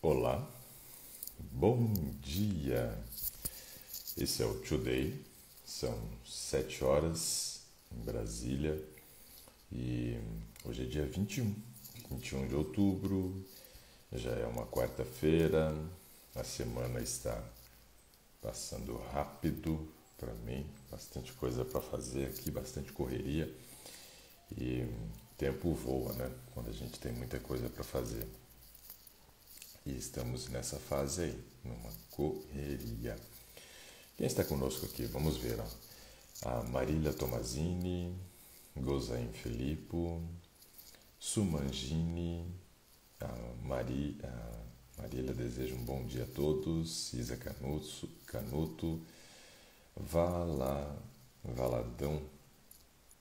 Olá, bom dia. Esse é o Today. São 7 horas em Brasília e hoje é dia 21 de outubro. Já é uma quarta-feira. A semana está passando rápido para mim. Bastante coisa para fazer aqui, bastante correria e o tempo voa, né? Quando a gente tem muita coisa para fazer. E estamos nessa fase aí, numa correria. Quem está conosco aqui? Vamos ver. Ó. A Marília Tomazini, Gozain Filippo, Sumangini, a Marília deseja um bom dia a todos, Isa Canuto, Valadão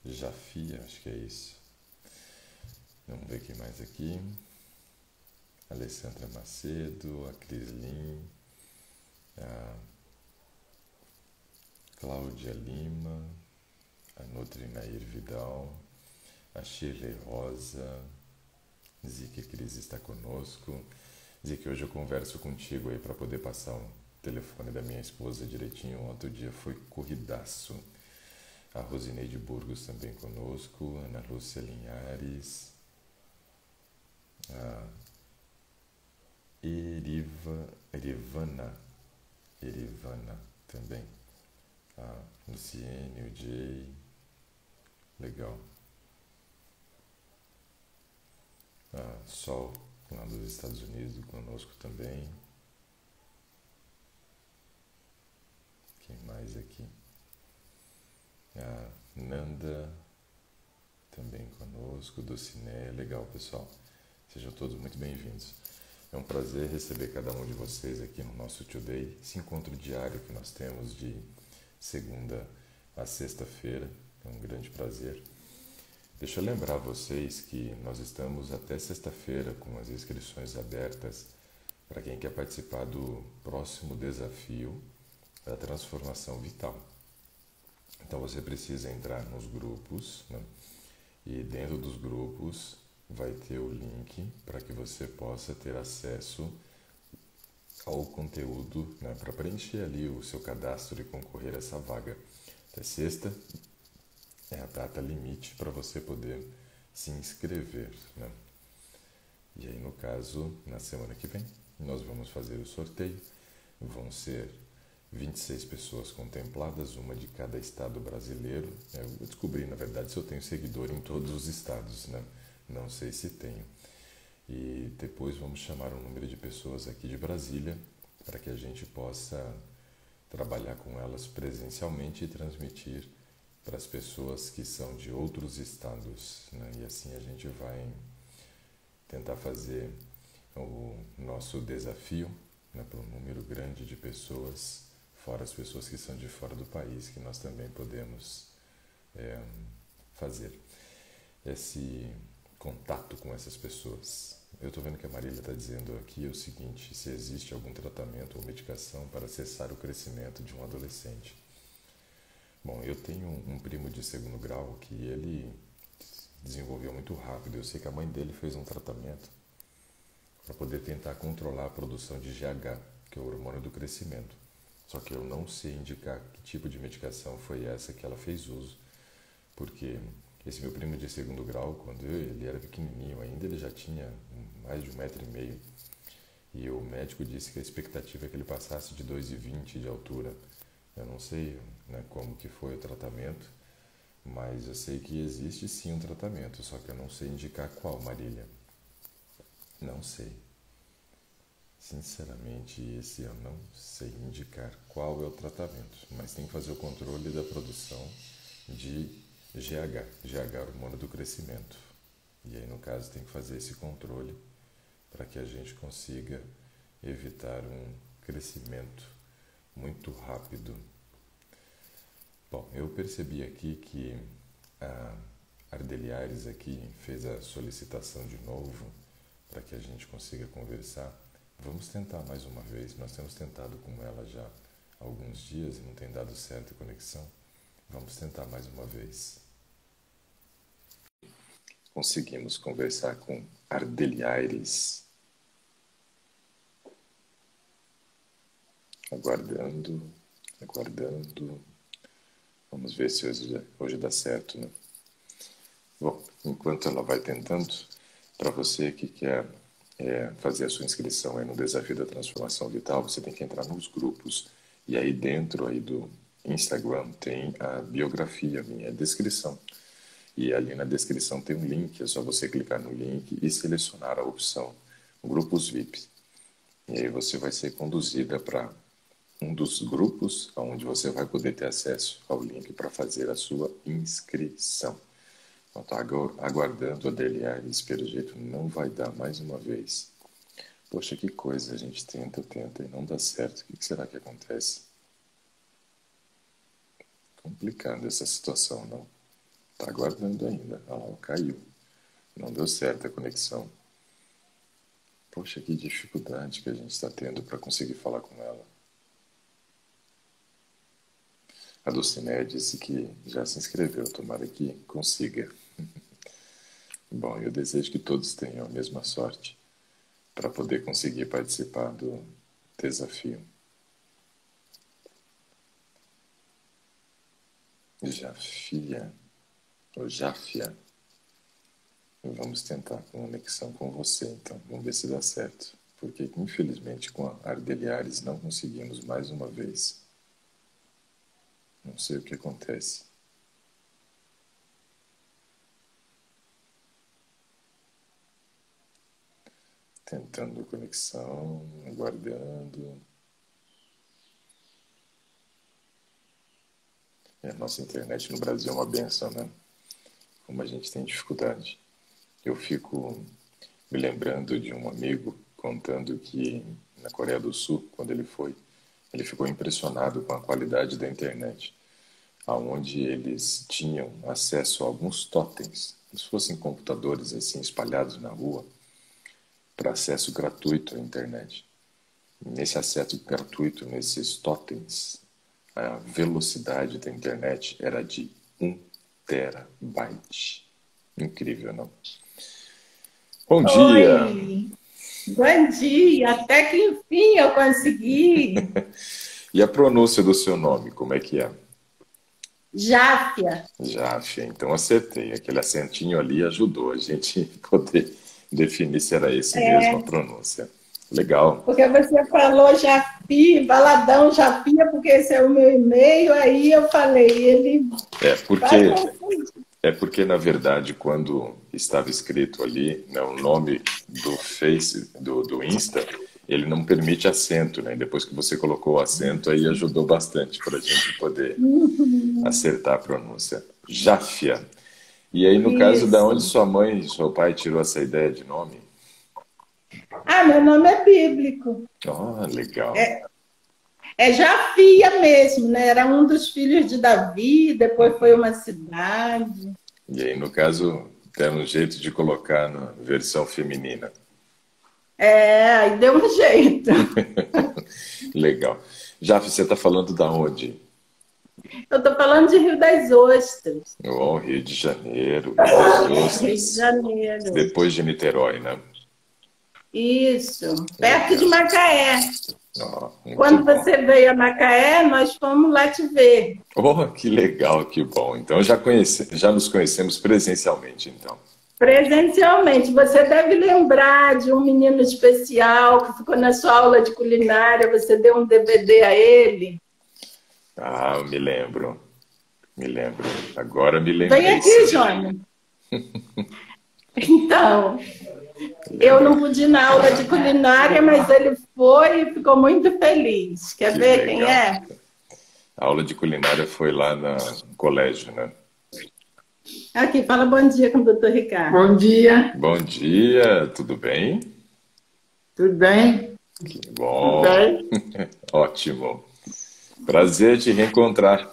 Jafia, acho que é isso. Vamos ver quem mais aqui. Alessandra Macedo, a Crislin, a Cláudia Lima, a Nutrinair Vidal, a Shirley Rosa, Zique Cris está conosco. Zique, hoje eu converso contigo aí para poder passar o telefone da minha esposa direitinho. Outro dia foi corridaço. A Rosineide Burgos também conosco, Ana Lúcia Linhares, a Erivana também, a Luciene, o Jay, legal. A Sol, lá dos Estados Unidos, conosco também. Quem mais aqui? A Nanda, também conosco, do Cine, legal pessoal. Sejam todos muito bem-vindos. É um prazer receber cada um de vocês aqui no nosso Today, esse encontro diário que nós temos de segunda a sexta-feira. É um grande prazer. Deixa eu lembrar vocês que nós estamos até sexta-feira com as inscrições abertas para quem quer participar do próximo desafio da transformação vital. Então você precisa entrar nos grupos, né? E dentro dos grupos vai ter o link para que você possa ter acesso ao conteúdo, né, para preencher ali o seu cadastro e concorrer a essa vaga. Até sexta é a data limite para você poder se inscrever, né? E aí, no caso, na semana que vem, nós vamos fazer o sorteio. Vão ser 26 pessoas contempladas, uma de cada estado brasileiro. Eu descobri, na verdade, se eu tenho seguidor em todos os estados, né? Não sei se tenho. E depois vamos chamar um número de pessoas aqui de Brasília para que a gente possa trabalhar com elas presencialmente e transmitir para as pessoas que são de outros estados, né? E assim a gente vai tentar fazer o nosso desafio, né, para um número grande de pessoas, fora as pessoas que são de fora do país, que nós também podemos fazer esse contato com essas pessoas. Eu estou vendo que a Marília está dizendo aqui o seguinte: se existe algum tratamento ou medicação para cessar o crescimento de um adolescente. Bom, eu tenho um primo de segundo grau que ele desenvolveu muito rápido. Eu sei que a mãe dele fez um tratamento para poder tentar controlar a produção de GH, que é o hormônio do crescimento. Só que eu não sei indicar que tipo de medicação foi essa que ela fez uso, porque esse meu primo de segundo grau, quando ele era pequenininho ainda, ele já tinha mais de 1,5 m. E o médico disse que a expectativa é que ele passasse de 2,20 de altura. Eu não sei, né, como que foi o tratamento, mas eu sei que existe sim um tratamento, só que eu não sei indicar qual, Marília. Não sei. Sinceramente, esse eu não sei indicar qual é o tratamento, mas tem que fazer o controle da produção de GH, hormônio do crescimento. E aí, no caso, tem que fazer esse controle para que a gente consiga evitar um crescimento muito rápido. Bom, eu percebi aqui que a Ardeliares aqui fez a solicitação de novo para que a gente consiga conversar. Vamos tentar mais uma vez. Nós temos tentado com ela já há alguns dias e não tem dado certo a conexão. Vamos tentar mais uma vez. Conseguimos conversar com Ardeliares. Aguardando, aguardando. Vamos ver se hoje dá certo, né? Bom, enquanto ela vai tentando, para você que quer fazer a sua inscrição aí no Desafio da Transformação Vital, você tem que entrar nos grupos. E aí dentro aí do Instagram tem a biografia minha, a descrição. E ali na descrição tem um link, é só você clicar no link e selecionar a opção Grupos VIP. E aí você vai ser conduzida para um dos grupos onde você vai poder ter acesso ao link para fazer a sua inscrição. Então, tá aguardando a Deliares, pelo jeito não vai dar mais uma vez. Poxa, que coisa, a gente tenta e não dá certo. O que será que acontece? Complicando essa situação, não? Tá aguardando ainda. Ah lá, caiu. Não deu certo a conexão. Poxa, que dificuldade que a gente está tendo para conseguir falar com ela. A Dulcinea disse que já se inscreveu, tomara que consiga. Bom, eu desejo que todos tenham a mesma sorte para poder conseguir participar do desafio. Jafia, ou Jáfia, vamos tentar conexão com você, então. Vamos ver se dá certo. Porque, infelizmente, com a Ardeliares não conseguimos mais uma vez. Não sei o que acontece. Tentando conexão, aguardando. E a nossa internet no Brasil é uma benção, né? Como a gente tem dificuldade. Eu fico me lembrando de um amigo contando que na Coreia do Sul, quando ele ficou impressionado com a qualidade da internet, aonde eles tinham acesso a alguns totens, como se fossem computadores assim espalhados na rua, para acesso gratuito à internet. Nesse acesso gratuito, nesses totens, a velocidade da internet era de 1 terabyte. Incrível, não? Bom dia! Oi, bom dia, até que enfim eu consegui. E a pronúncia do seu nome, como é que é? Jáfia, Jáfia, então acertei. Aquele acentinho ali ajudou a gente poder definir se era esse mesmo a pronúncia. Legal. porque você falou Jafi, Baladão Jafia, porque esse é o meu e-mail, aí eu falei, ele É vai porque, confundir. na verdade, quando estava escrito ali, né, o nome do Face, do Insta, ele não permite acento, né? Depois que você colocou o acento, aí ajudou bastante para a gente poder acertar a pronúncia. Jáfia. E aí, no caso, da onde Isso. sua mãe e seu pai tirou essa ideia de nome? Ah, meu nome é bíblico. Ah, legal. É Jafia mesmo, né? Era um dos filhos de Davi, depois foi uma cidade. E aí, no caso, deram um jeito de colocar na versão feminina. É, aí deu um jeito. Legal. Jaf, você está falando da onde? Eu estou falando de Rio das Ostras, Oh, Rio de Janeiro, Rio das Rio de Ostras. Janeiro. Depois de Niterói, né? Isso, perto de Legal. Macaé. Oh, muito Quando bom. você veio a Macaé, nós fomos lá te ver. Oh, que legal, que bom. Então já nos conhecemos presencialmente, então. Presencialmente. Você deve lembrar de um menino especial que ficou na sua aula de culinária, você deu um DVD a ele. Ah, eu me lembro. Me lembro. Agora me Vem lembrei, aqui, sim. Jônia. Então, eu Lembra? não pude ir na aula de culinária, mas ele foi e ficou muito feliz. Quer Que ver quem legal. é? A aula de culinária foi lá no colégio, né? Aqui, fala bom dia com o doutor Ricardo. Bom dia, Bom dia, tudo bem? tudo bem? Que Tudo bom, bem? ótimo. Prazer te reencontrar.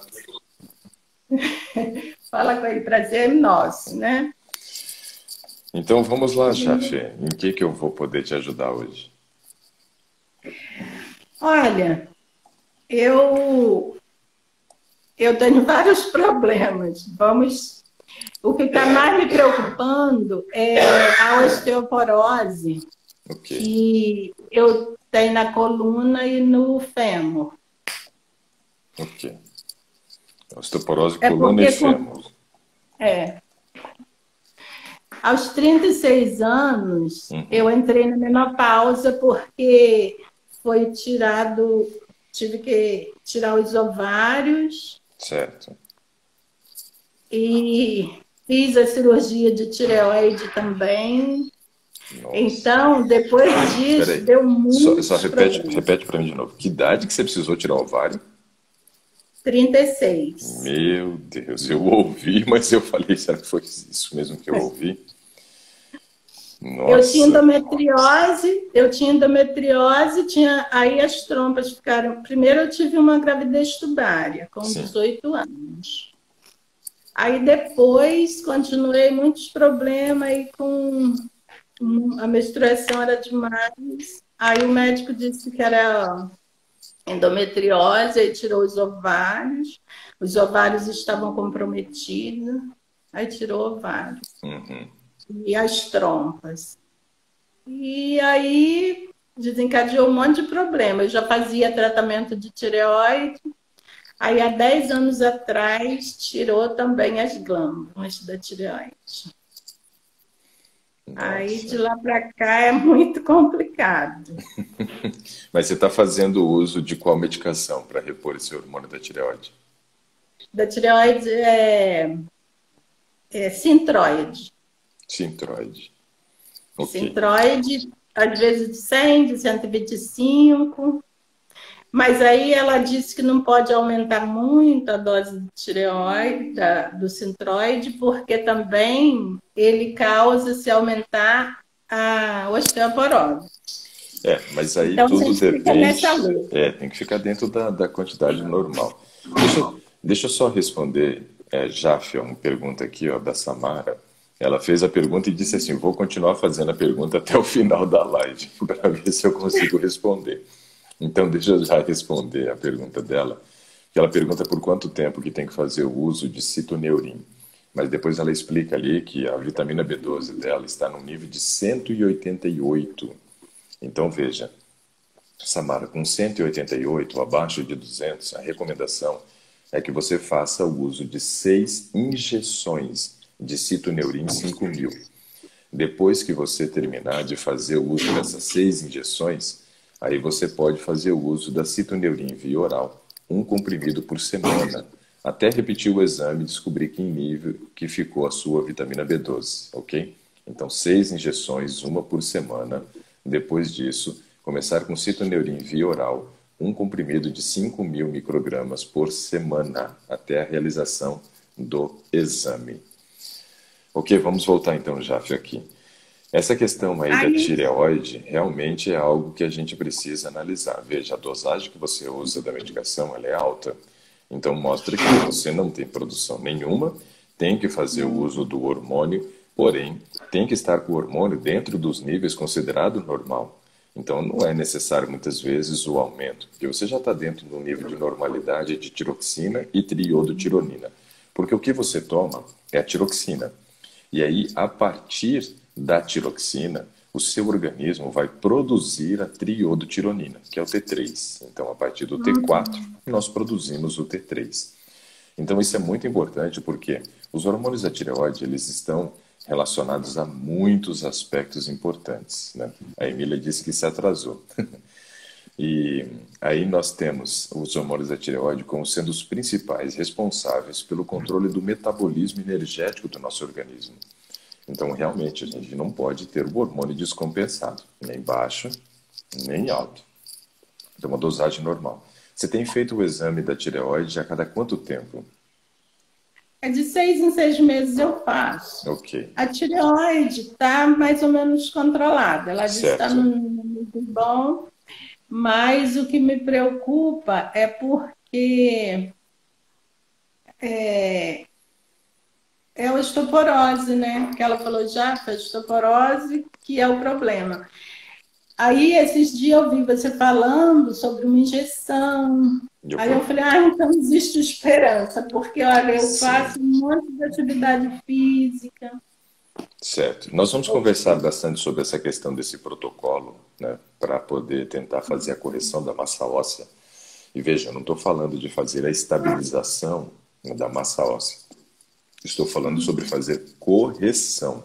Fala com ele, prazer é nosso, né? Então vamos lá, Jafé. Em que eu vou poder te ajudar hoje? Olha, eu tenho vários problemas. O que está mais me preocupando é a osteoporose. Ok, que eu tenho na coluna e no fêmur. ok. Osteoporose, É coluna e porque fêmur. é, aos 36 anos eu Uhum, entrei na menopausa porque foi tirado, tive que tirar os ovários certo. e fiz a cirurgia de tireoide também. Nossa. Então, depois disso, Peraí. deu Só muitos repete, problemas. repete para mim de novo. Que idade que você precisou tirar o ovário? 36. Meu Deus, eu ouvi, mas eu falei, será que foi isso mesmo que eu ouvi? Nossa. Eu tinha endometriose, aí as trompas ficaram. Primeiro eu tive uma gravidez tubária com Sim. 18 anos. Aí depois continuei muitos problemas aí com a menstruação era demais. Aí o médico disse que era endometriose e tirou os ovários. Os ovários estavam comprometidos. Aí tirou o ovário Uhum. e as trompas. E aí desencadeou um monte de problema. Eu já fazia tratamento de tireoide. Aí, há 10 anos atrás, tirou também as glândulas da tireoide. Aí, de Nossa. lá para cá, é muito complicado. Mas você está fazendo uso de qual medicação para repor esse hormônio da tireoide? Da tireoide é Sintroide. Sintroide. Ok. Sintroide, às vezes de 100, de 125. Mas aí ela disse que não pode aumentar muito a dose de tireoide, do Sintroide, porque também ele causa, se aumentar, a osteoporose. Mas aí Então, a tudo gente fica nessa depende. luta. Tem que ficar dentro da quantidade normal. Deixa eu só responder, Jafia, uma pergunta aqui, ó, da Samara. Ela fez a pergunta e disse assim: vou continuar fazendo a pergunta até o final da live, para ver se eu consigo responder. Então, deixa eu já responder a pergunta dela, que ela pergunta por quanto tempo que tem que fazer o uso de citoneurin. Mas depois ela explica ali que a vitamina B12 dela está no nível de 188. Então, veja, Samara, com 188, abaixo de 200, a recomendação é que você faça o uso de 6 injeções de citoneurin 5000. Depois que você terminar de fazer o uso dessas 6 injeções, aí você pode fazer o uso da citoneurin via oral, um comprimido por semana, até repetir o exame e descobrir que nível que ficou a sua vitamina B12, ok? Então, 6 injeções, uma por semana. Depois disso, começar com citoneurin via oral, um comprimido de 5.000 microgramas por semana, até a realização do exame. Ok, vamos voltar então, Jaffe, aqui. Essa questão aí da Aí, tireoide realmente é algo que a gente precisa analisar. Veja, a dosagem que você usa da medicação ela é alta. Então mostra que você não tem produção nenhuma, tem que fazer o uso do hormônio, porém tem que estar com o hormônio dentro dos níveis considerado normal. Então não é necessário muitas vezes o aumento, porque você já está dentro do nível de normalidade de tiroxina e triodotironina. Porque o que você toma é a tiroxina. E aí, a partir da tiroxina, o seu organismo vai produzir a triodotironina, que é o T3. Então, a partir do T4, nós produzimos o T3. Então, isso é muito importante porque os hormônios da tireoide, eles estão relacionados a muitos aspectos importantes, né? A Emília disse que se atrasou. E aí nós temos os hormônios da tireoide como sendo os principais responsáveis pelo controle do metabolismo energético do nosso organismo. Então, realmente, a gente não pode ter o hormônio descompensado, nem baixo, nem alto. Então, uma dosagem normal. Você tem feito o exame da tireoide a cada quanto tempo? é de 6 em 6 meses eu faço. Ok, A tireoide está mais ou menos controlada. Ela diz que está certo. no nível bom, mas o que me preocupa é porque é a osteoporose, né? Que ela falou já, foi a osteoporose que é o problema. Aí, esses dias eu vi você falando sobre uma injeção. Eu Aí eu vou... falei, então existe esperança, porque, olha, eu Sim. faço um monte de atividade física, Certo. Nós vamos conversar bastante sobre essa questão desse protocolo, né, para poder tentar fazer a correção da massa óssea. E veja, eu não estou falando de fazer a estabilização, né, da massa óssea. Estou falando sobre fazer correção.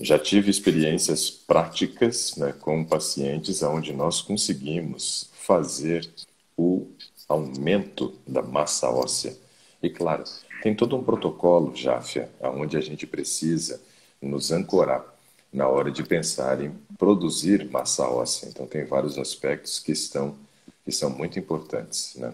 Já tive experiências práticas, né, com pacientes onde nós conseguimos fazer o aumento da massa óssea. E claro, tem todo um protocolo, Jáfia, onde a gente precisa nos ancorar na hora de pensar em produzir massa óssea. Então tem vários aspectos que são muito importantes, né?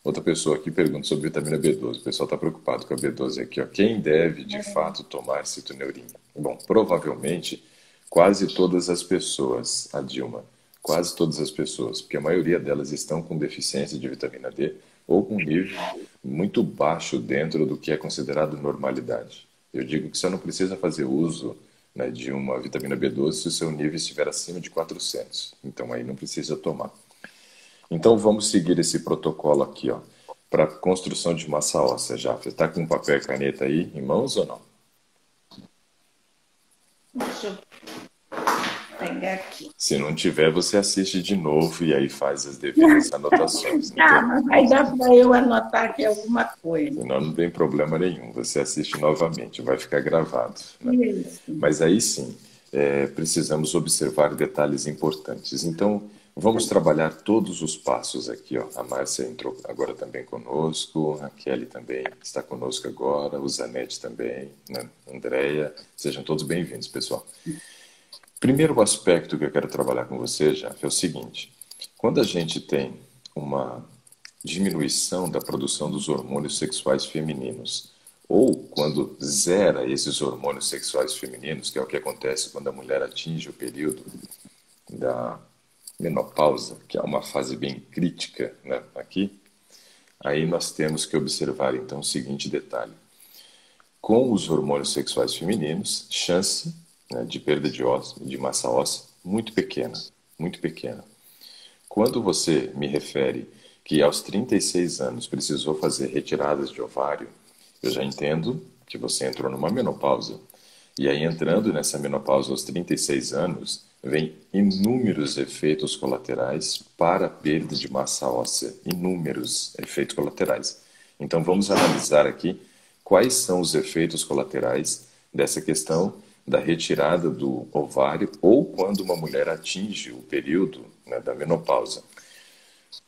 Outra pessoa aqui pergunta sobre vitamina B12. O pessoal está preocupado com a B12 aqui, ó. Quem deve, de fato, tomar citoneurinha? Bom, provavelmente, quase todas as pessoas, a Dilma, quase todas as pessoas, porque a maioria delas estão com deficiência de vitamina D ou com nível muito baixo dentro do que é considerado normalidade. Eu digo que você não precisa fazer uso, né, de uma vitamina B12 se o seu nível estiver acima de 400. Então, aí não precisa tomar. Então vamos seguir esse protocolo aqui, ó, para construção de massa óssea, já. Você está com papel e caneta aí em mãos ou não? Deixa eu pegar aqui. Se não tiver, você assiste de novo e aí faz as devidas anotações. Ah, mas vai dar para eu anotar aqui alguma coisa. Senão não tem problema nenhum, você assiste novamente, vai ficar gravado, né? Isso. Mas aí sim, precisamos observar detalhes importantes. Então, vamos trabalhar todos os passos aqui, ó. A Márcia entrou agora também conosco, a Kelly também está conosco agora, o Zanetti também, né? Andréia, sejam todos bem-vindos, pessoal. Primeiro aspecto que eu quero trabalhar com você, já, é o seguinte: quando a gente tem uma diminuição da produção dos hormônios sexuais femininos, ou quando zera esses hormônios sexuais femininos, que é o que acontece quando a mulher atinge o período da menopausa, que é uma fase bem crítica, né, aqui, aí nós temos que observar então o seguinte detalhe: com os hormônios sexuais femininos, chance, né, de perda de massa óssea muito pequena, muito pequena. Quando você me refere que aos 36 anos precisou fazer retiradas de ovário, eu já entendo que você entrou numa menopausa. E aí, entrando nessa menopausa aos 36 anos, vem inúmeros efeitos colaterais para a perda de massa óssea. Inúmeros efeitos colaterais. Então, vamos analisar aqui quais são os efeitos colaterais dessa questão da retirada do ovário ou quando uma mulher atinge o período, né, da menopausa.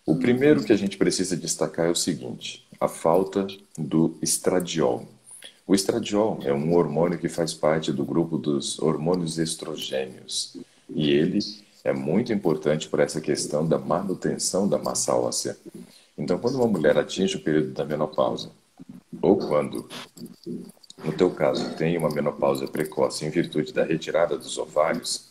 O primeiro que a gente precisa destacar é o seguinte: a falta do estradiol. O estradiol é um hormônio que faz parte do grupo dos hormônios estrogênios e ele é muito importante para essa questão da manutenção da massa óssea. Então, quando uma mulher atinge o período da menopausa ou quando, no teu caso, tem uma menopausa precoce em virtude da retirada dos ovários,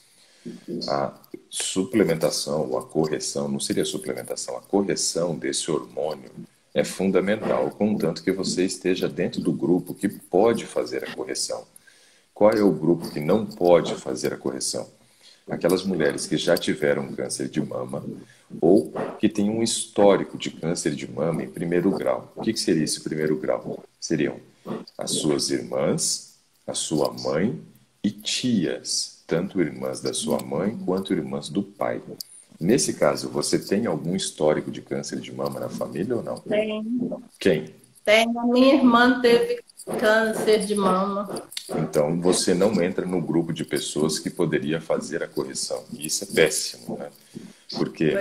a suplementação ou a correção, não seria suplementação, a correção desse hormônio é fundamental, contanto que você esteja dentro do grupo que pode fazer a correção. Qual é o grupo que não pode fazer a correção? Aquelas mulheres que já tiveram câncer de mama ou que têm um histórico de câncer de mama em primeiro grau. O que seria esse primeiro grau? Seriam as suas irmãs, a sua mãe e tias, tanto irmãs da sua mãe quanto irmãs do pai. Nesse caso, você tem algum histórico de câncer de mama na família ou não? Tem. Quem? Tem. A minha irmã teve câncer de mama. Então, você não entra no grupo de pessoas que poderia fazer a correção. E isso é péssimo, né? Porque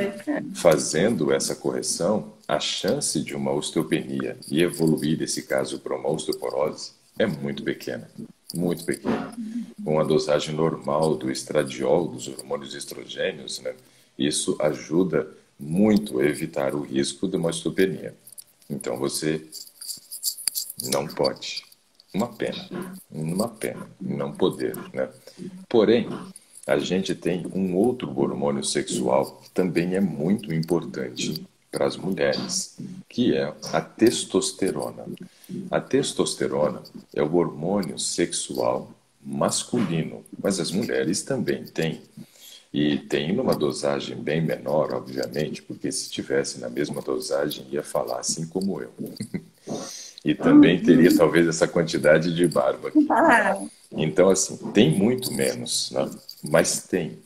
fazendo essa correção, a chance de uma osteopenia e evoluir esse caso para uma osteoporose é muito pequena. Muito pequena. Com a dosagem normal do estradiol, dos hormônios estrogênios, né? Isso ajuda muito a evitar o risco de uma osteopenia. Então você não pode. Uma pena não poder, né? Porém, a gente tem um outro hormônio sexual que também é muito importante para as mulheres, que é a testosterona. A testosterona é o hormônio sexual masculino, mas as mulheres também têm. E tem numa dosagem bem menor, obviamente, porque se tivesse na mesma dosagem ia falar assim como eu. E também teria talvez essa quantidade de barba aqui. Então, assim, tem muito menos, né? Mas tem.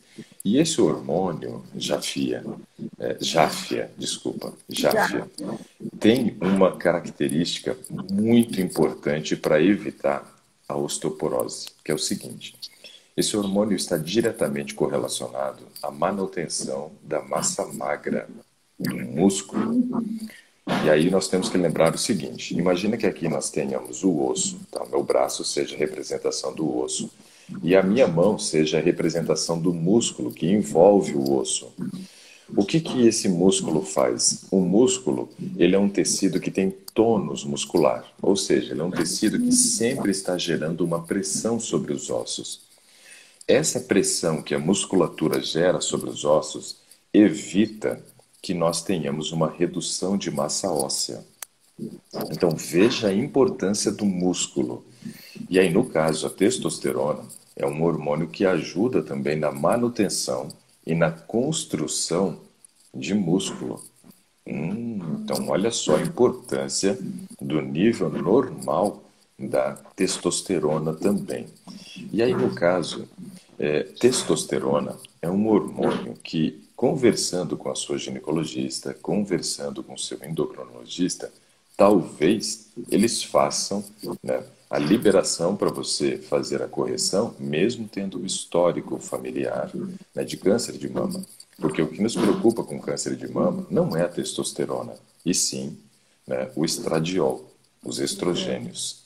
E esse hormônio, Já. jáfia, tem uma característica muito importante para evitar a osteoporose, que é o seguinte: esse hormônio está diretamente correlacionado à manutenção da massa magra do músculo. E aí nós temos que lembrar o seguinte: imagina que aqui nós tenhamos o osso, tá? O meu braço seja a representação do osso e a minha mão seja a representação do músculo que envolve o osso. O que que esse músculo faz? O músculo, ele é um tecido que tem tônus muscular, ou seja, ele é um tecido que sempre está gerando uma pressão sobre os ossos. Essa pressão que a musculatura gera sobre os ossos evita que nós tenhamos uma redução de massa óssea. Então veja a importância do músculo. E aí, no caso, a testosterona é um hormônio que ajuda também na manutenção e na construção de músculo. Então, olha só a importância do nível normal da testosterona também. E aí, no caso, testosterona é um hormônio que, conversando com a sua ginecologista, conversando com o seu endocrinologista, talvez eles façam, né, a liberação para você fazer a correção, mesmo tendo um histórico familiar, né, de câncer de mama. Porque o que nos preocupa com câncer de mama não é a testosterona, e sim, né, o estradiol, os estrogênios.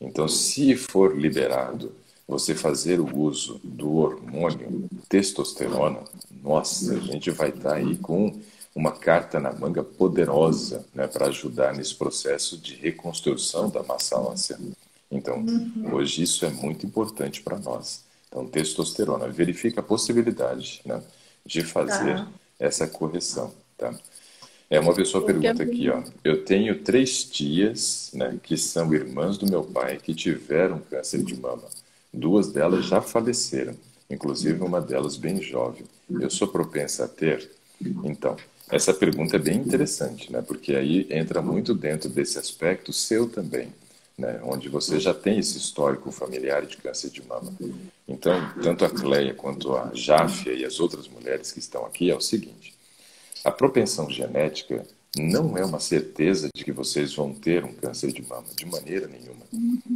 Então, se for liberado você fazer o uso do hormônio testosterona, nossa, a gente vai estar aí com uma carta na manga poderosa, né, para ajudar nesse processo de reconstrução da massa óssea. Então, hoje isso é muito importante para nós. Então, testosterona, verifica a possibilidade, né, de fazer essa correção, tá? Uma pessoa pergunta aqui, ó, eu tenho 3 tias, né, que são irmãs do meu pai, que tiveram câncer de mama. 2 delas já faleceram, inclusive uma delas bem jovem. Eu sou propensa a ter? Então, essa pergunta é bem interessante, né, porque aí entra muito dentro desse aspecto seu também, né, onde você já tem esse histórico familiar de câncer de mama. Então, tanto a Cleia quanto a Jáfia e as outras mulheres que estão aqui é o seguinte: a propensão genética não é uma certeza de que vocês vão ter um câncer de mama, de maneira nenhuma.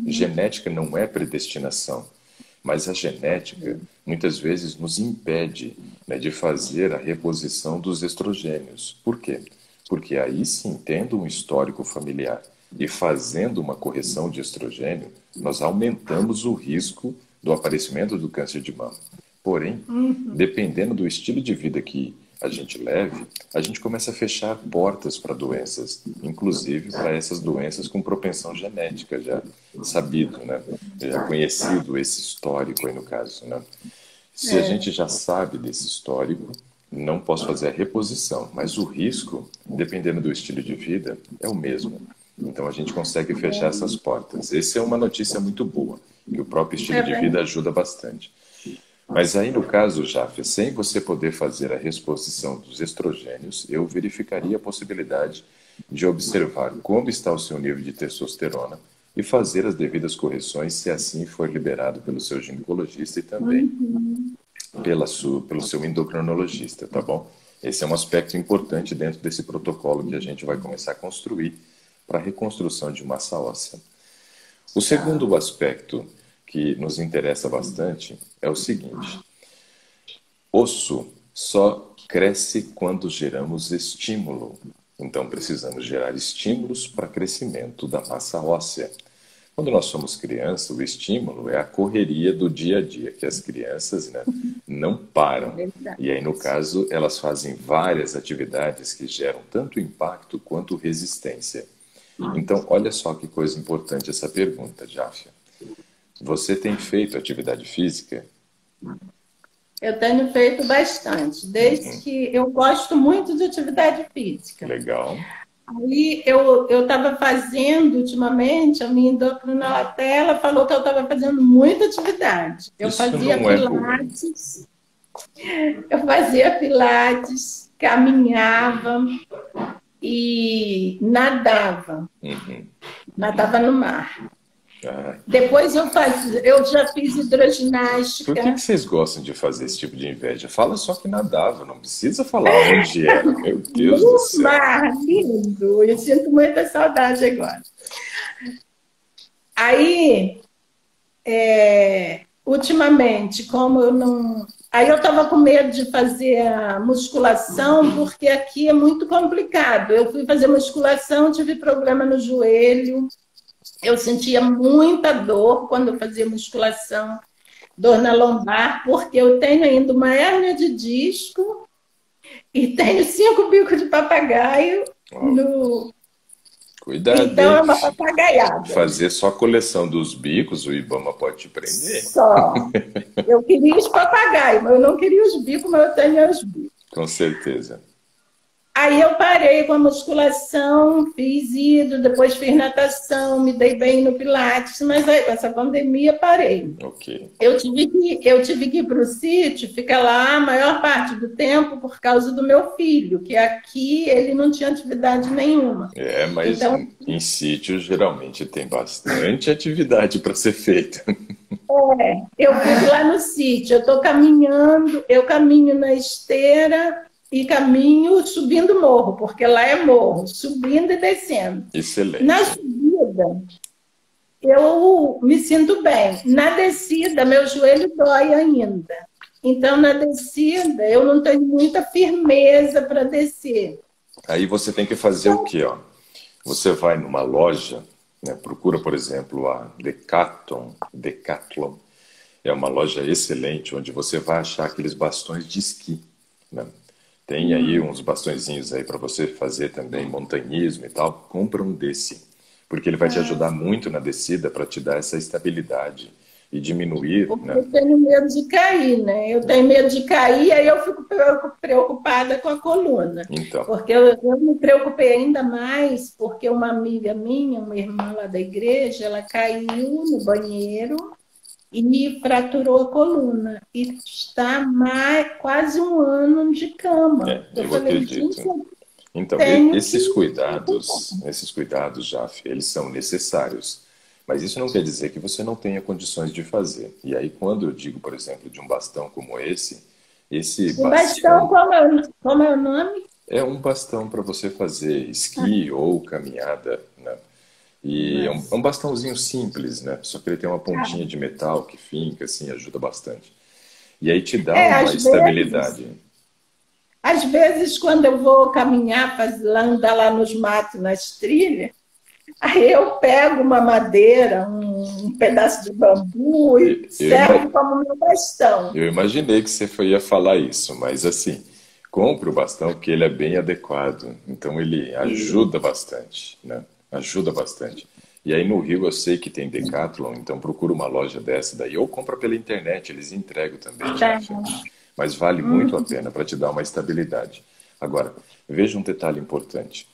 Genética não é predestinação, mas a genética muitas vezes nos impede, né, de fazer a reposição dos estrogênios. Por quê? Porque aí sim, tendo um histórico familiar e fazendo uma correção de estrogênio, nós aumentamos o risco do aparecimento do câncer de mama. Porém, dependendo do estilo de vida que a gente leve, a gente começa a fechar portas para doenças, inclusive para essas doenças com propensão genética, já sabido, né? Já conhecido esse histórico aí no caso, né? Se a gente já sabe desse histórico, não posso fazer a reposição, mas o risco, dependendo do estilo de vida, é o mesmo. Então a gente consegue fechar essas portas. Essa é uma notícia muito boa, que o próprio estilo de vida ajuda bastante. Mas aí, no caso, Jafia, sem você poder fazer a reposição dos estrogênios, eu verificaria a possibilidade de observar como está o seu nível de testosterona e fazer as devidas correções, se assim for liberado pelo seu ginecologista e também pelo seu endocrinologista, tá bom? Esse é um aspecto importante dentro desse protocolo que a gente vai começar a construir para a reconstrução de massa óssea. O segundo aspecto que nos interessa bastante é o seguinte: osso só cresce quando geramos estímulo. Então, precisamos gerar estímulos para crescimento da massa óssea. Quando nós somos crianças, o estímulo é a correria do dia a dia, que as crianças, né, não param. E aí, no caso, elas fazem várias atividades que geram tanto impacto quanto resistência. Então, olha só que coisa importante essa pergunta, Jáfia. Você tem feito atividade física? Eu tenho feito bastante, desde que eu gosto muito de atividade física. Legal. Aí eu estava fazendo ultimamente, a minha endocrinologista, até ela falou que eu estava fazendo muita atividade. Eu fazia pilates, caminhava e nadava. Nadava no mar. Ah, Depois eu já fiz por hidroginástica. que vocês gostam de fazer esse tipo de inveja? Fala só que nadava, não precisa falar onde era. Meu Deus do No céu. mar, lindo. Eu sinto muita saudade agora. Aí, ultimamente, como eu não. Aí eu estava com medo de fazer a musculação, porque aqui é muito complicado. Eu fui fazer musculação, tive problema no joelho, eu sentia muita dor quando eu fazia musculação, dor na lombar, porque eu tenho ainda uma hérnia de disco e tenho 5 bicos de papagaio Ó, no. cuidado, Então hein? é uma papagaiada. Fazer só a coleção dos bicos, o Ibama pode te prender. Só. Eu queria os papagaios, mas eu não queria os bicos, mas eu tenho os bicos. Com certeza. Aí eu parei com a musculação, fiz hidro, depois fiz natação, me dei bem no Pilates, mas aí com essa pandemia parei. Ok. Eu tive que ir para o sítio, ficar lá a maior parte do tempo por causa do meu filho, que aqui ele não tinha atividade nenhuma. É, mas Então, em sítio geralmente tem bastante atividade para ser feita. eu fico lá no sítio, eu estou caminhando, eu caminho na esteira e caminho subindo morro, porque lá é morro, subindo e descendo. Na Excelente. subida, eu me sinto bem. Na descida, meu joelho dói ainda. Então, na descida, eu não tenho muita firmeza para descer. Aí você tem que fazer o quê, ó? Você vai numa loja, né, procura, por exemplo, a Decathlon. Decathlon é uma loja excelente onde você vai achar aqueles bastões de esqui, né? Tem aí uns bastõezinhos aí para você fazer também montanhismo e tal. Compra um desse, porque ele vai te ajudar muito na descida para te dar essa estabilidade e diminuir, Porque né? eu tenho medo de cair, né? Eu tenho medo de cair, aí eu fico preocupada com a coluna. Então, Porque eu me preocupei ainda mais, porque uma amiga minha, uma irmã lá da igreja, ela caiu no banheiro e fraturou a coluna. E está quase um ano de cama. Eu eu falei, gente, acredito. eu Então, tenho que. esses cuidados, Jaf, eles são necessários. Mas isso não quer dizer que você não tenha condições de fazer. E aí, quando eu digo, por exemplo, de um bastão como esse O bastão, bastão como é o nome? é um bastão para você fazer esqui ou caminhada, né? E é um bastãozinho simples, né? Só que ele tem uma pontinha de metal que finca, assim, ajuda bastante. E aí te dá É, uma estabilidade. às vezes, quando eu vou caminhar, andar lá nos matos, nas trilhas, aí eu pego uma madeira, um pedaço de bambu e Eu, serve como meu bastão. Eu imaginei que você ia falar isso, mas assim, compre o bastão porque ele é bem adequado. Então ele ajuda bastante, né? Ajuda bastante. E aí no Rio eu sei que tem Decathlon, então procura uma loja dessa daí ou compra pela internet, eles entregam também, já. Tá? Mas vale muito a pena para te dar uma estabilidade. Agora, veja um detalhe importante.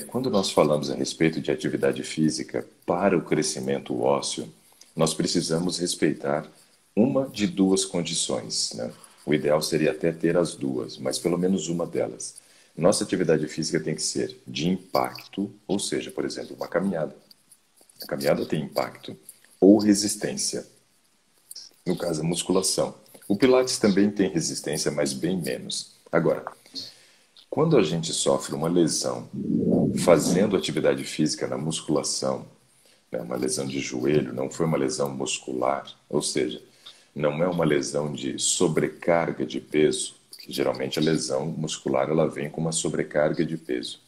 Quando nós falamos a respeito de atividade física para o crescimento ósseo, nós precisamos respeitar uma de duas condições, né? O ideal seria até ter as duas, mas pelo menos uma delas. Nossa atividade física tem que ser de impacto, ou seja, por exemplo, uma caminhada. A caminhada tem impacto ou resistência. No caso, a musculação. O Pilates também tem resistência, mas bem menos. Agora, quando a gente sofre uma lesão fazendo atividade física na musculação, né, uma lesão de joelho, não foi uma lesão muscular, ou seja, não é uma lesão de sobrecarga de peso, que geralmente a lesão muscular ela vem com uma sobrecarga de peso.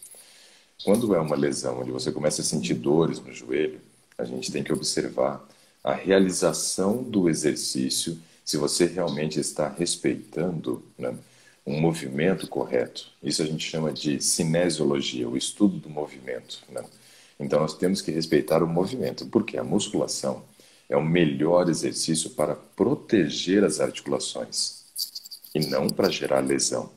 Quando é uma lesão onde você começa a sentir dores no joelho, a gente tem que observar a realização do exercício, se você realmente está respeitando, né, um movimento correto. Isso a gente chama de cinesiologia, o estudo do movimento, né? Então nós temos que respeitar o movimento, porque a musculação é o melhor exercício para proteger as articulações e não para gerar lesão.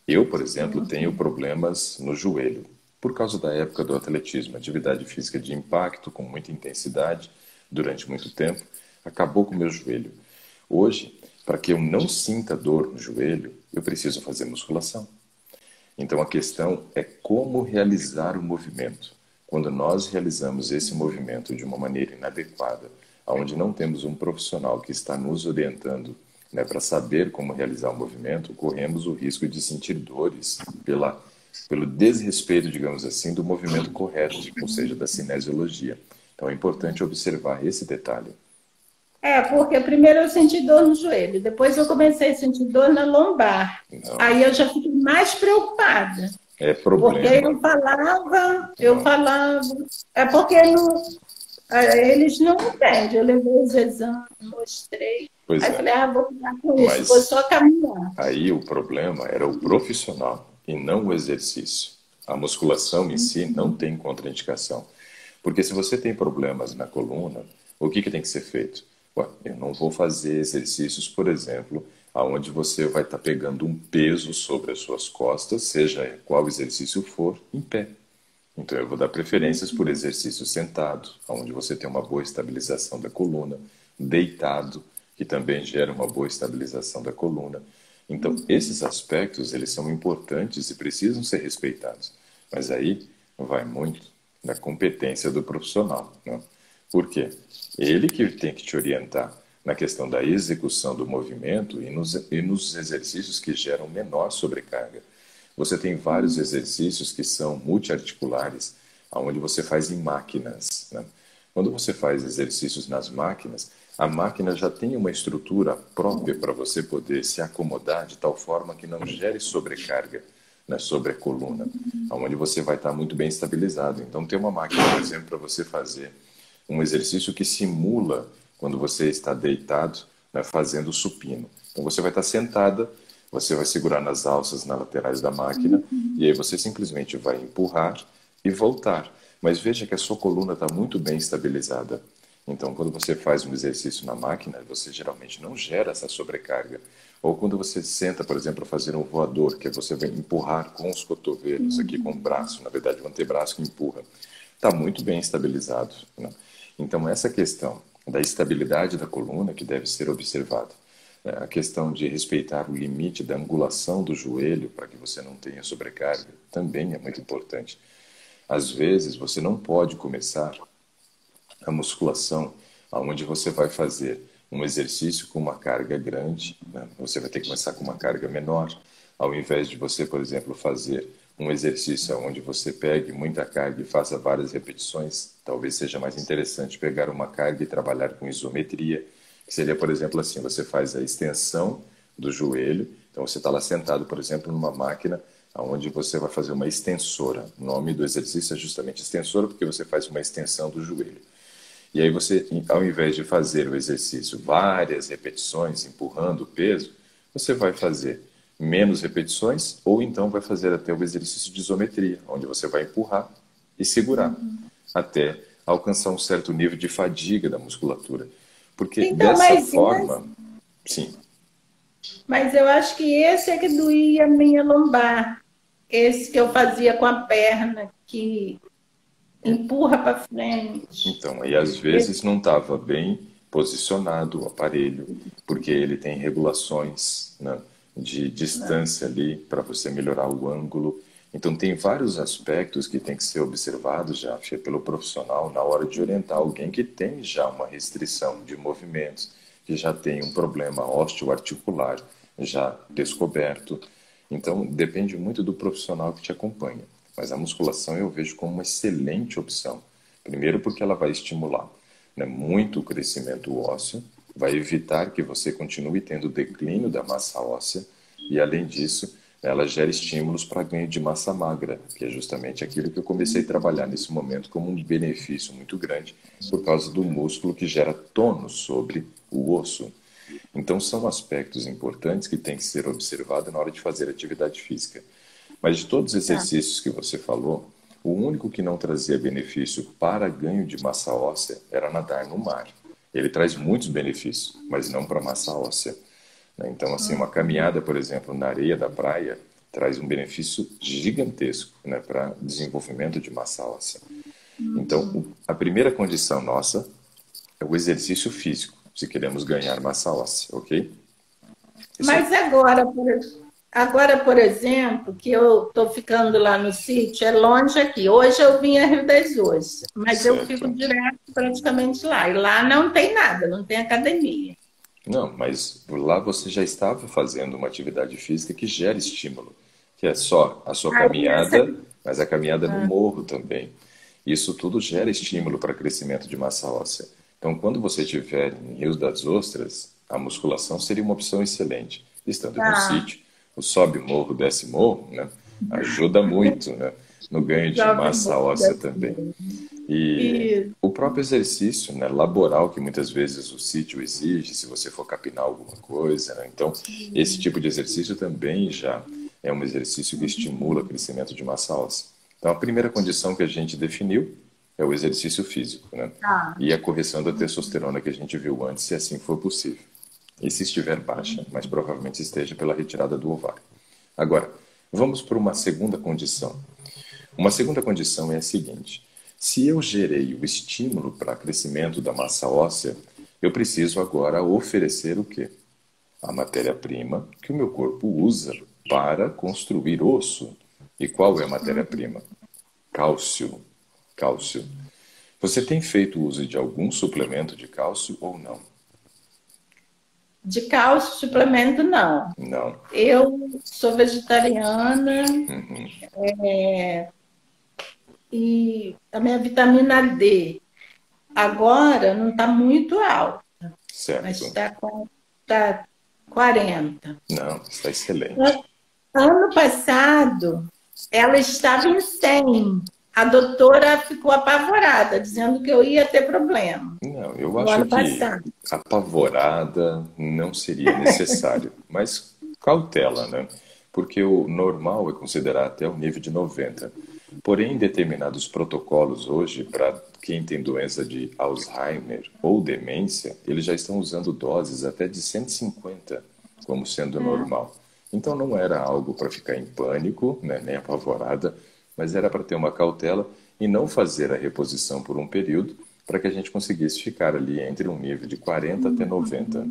Eu, por exemplo, tenho problemas no joelho por causa da época do atletismo, atividade física de impacto com muita intensidade durante muito tempo, acabou com o meu joelho. Hoje, para que eu não sinta dor no joelho, eu preciso fazer musculação. Então a questão é como realizar o movimento. Quando nós realizamos esse movimento de uma maneira inadequada, onde não temos um profissional que está nos orientando, né, para saber como realizar o movimento, corremos o risco de sentir dores pelo desrespeito, digamos assim, do movimento correto, ou seja, da cinesiologia. Então é importante observar esse detalhe. Porque primeiro eu senti dor no joelho, depois eu comecei a sentir dor na lombar. Não. Aí eu já fiquei mais preocupada. É problema. Porque eu falava. É porque eles não entendem. Eu levei os exames, mostrei. Pois aí é. falei, vou cuidar com isso, vou só caminhar. Aí o problema era o profissional e não o exercício. A musculação em si não tem contraindicação. Porque se você tem problemas na coluna, o que tem que ser feito? Eu não vou fazer exercícios, por exemplo, onde você vai estar pegando um peso sobre as suas costas, seja qual exercício for, em pé. Então eu vou dar preferências por exercício sentado, onde você tem uma boa estabilização da coluna, deitado, que também gera uma boa estabilização da coluna. Então esses aspectos, eles são importantes e precisam ser respeitados. Mas aí vai muito da competência do profissional, né? Por quê? Ele que tem que te orientar na questão da execução do movimento e nos exercícios que geram menor sobrecarga. Você tem vários exercícios que são multiarticulares, onde você faz em máquinas, né? Quando você faz exercícios nas máquinas, a máquina já tem uma estrutura própria para você poder se acomodar de tal forma que não gere sobrecarga, né, sobre a coluna, onde você vai estar muito bem estabilizado. Então tem uma máquina, por exemplo, para você fazer um exercício que simula quando você está deitado, né, fazendo supino. Então você vai estar sentada, você vai segurar nas alças, nas laterais da máquina, e aí você simplesmente vai empurrar e voltar. Mas veja que a sua coluna está muito bem estabilizada. Então, quando você faz um exercício na máquina, você geralmente não gera essa sobrecarga. Ou quando você senta, por exemplo, para fazer um voador, que você vai empurrar com os cotovelos, aqui com o braço, na verdade o antebraço que empurra, está muito bem estabilizado, né? Então, essa questão da estabilidade da coluna que deve ser observada. A questão de respeitar o limite da angulação do joelho para que você não tenha sobrecarga também é muito importante. Às vezes, você não pode começar a musculação onde você vai fazer um exercício com uma carga grande, né? Você vai ter que começar com uma carga menor, ao invés de você, por exemplo, fazer um exercício onde você pegue muita carga e faça várias repetições, talvez seja mais interessante pegar uma carga e trabalhar com isometria, que seria, por exemplo, assim, você faz a extensão do joelho, então você está lá sentado, por exemplo, numa máquina onde você vai fazer uma extensora. O nome do exercício é justamente extensora, porque você faz uma extensão do joelho. E aí você, ao invés de fazer o exercício várias repetições, empurrando o peso, você vai fazer menos repetições, ou então vai fazer até o exercício de isometria, onde você vai empurrar e segurar, até alcançar um certo nível de fadiga da musculatura. Porque então, dessa forma... Sim. Mas eu acho que esse é que doía a minha lombar. Esse que eu fazia com a perna, que empurra para frente. Então, aí às vezes não estava bem posicionado o aparelho, porque ele tem regulações, né, de distância ali para você melhorar o ângulo. Então tem vários aspectos que tem que ser observados já pelo profissional na hora de orientar alguém que tem já uma restrição de movimentos, que já tem um problema osteoarticular já descoberto. Então depende muito do profissional que te acompanha. Mas a musculação eu vejo como uma excelente opção. Primeiro porque ela vai estimular, né, muito o crescimento ósseo, vai evitar que você continue tendo declínio da massa óssea e, além disso, ela gera estímulos para ganho de massa magra, que é justamente aquilo que eu comecei a trabalhar nesse momento como um benefício muito grande por causa do músculo que gera tônus sobre o osso. Então, são aspectos importantes que têm que ser observados na hora de fazer atividade física. Mas de todos os exercícios que você falou, o único que não trazia benefício para ganho de massa óssea era nadar no mar. Ele traz muitos benefícios, mas não para massa óssea. Então, assim, uma caminhada, por exemplo, na areia da praia, traz um benefício gigantesco, né, para desenvolvimento de massa óssea. Então, a primeira condição nossa é o exercício físico, se queremos ganhar massa óssea, ok? Mas agora, Agora, por exemplo, que eu estou ficando lá no sítio, é longe aqui. Hoje eu vim a Rio das Ostras, mas eu fico Certo. direto praticamente lá. E lá não tem nada, não tem academia. Não, mas lá você já estava fazendo uma atividade física que gera estímulo, que é só a sua Aí essa... caminhada, mas a caminhada no morro também. Isso tudo gera estímulo para crescimento de massa óssea. Então, quando você estiver em Rio das Ostras, a musculação seria uma opção excelente. Estando no Ah, sítio, o sobe morro, desce morro, né, ajuda muito, né, no ganho de jovem massa óssea também. boa. E E o próprio exercício, né, laboral que muitas vezes o sítio exige, se você for capinar alguma coisa, né? Então, esse tipo de exercício também já é um exercício que estimula o crescimento de massa óssea. Então, a primeira condição que a gente definiu é o exercício físico, né? tá. E a correção da testosterona que a gente viu antes, se assim for possível. E se estiver baixa, mas provavelmente esteja pela retirada do ovário. Agora, vamos para uma segunda condição. Uma segunda condição é a seguinte: se eu gerei o estímulo para crescimento da massa óssea, eu preciso agora oferecer o quê? A matéria-prima que o meu corpo usa para construir osso. E qual é a matéria-prima? Cálcio. Cálcio. Você tem feito uso de algum suplemento de cálcio ou não? De cálcio, suplemento, não. Não. Eu sou vegetariana e a minha vitamina D agora não está muito alta, mas Certo. tá 40. Não, está excelente. Ano passado, ela estava em 100. A doutora ficou apavorada, dizendo que eu ia ter problema Não, eu no acho ano que passado. apavorada não seria necessário, mas cautela, né? Porque o normal é considerar até o nível de 90. Porém, em determinados protocolos hoje, para quem tem doença de Alzheimer ou demência, eles já estão usando doses até de 150 como sendo normal. Então não era algo para ficar em pânico, né, nem apavorada, mas era para ter uma cautela e não fazer a reposição por um período para que a gente conseguisse ficar ali entre um nível de 40 até 90.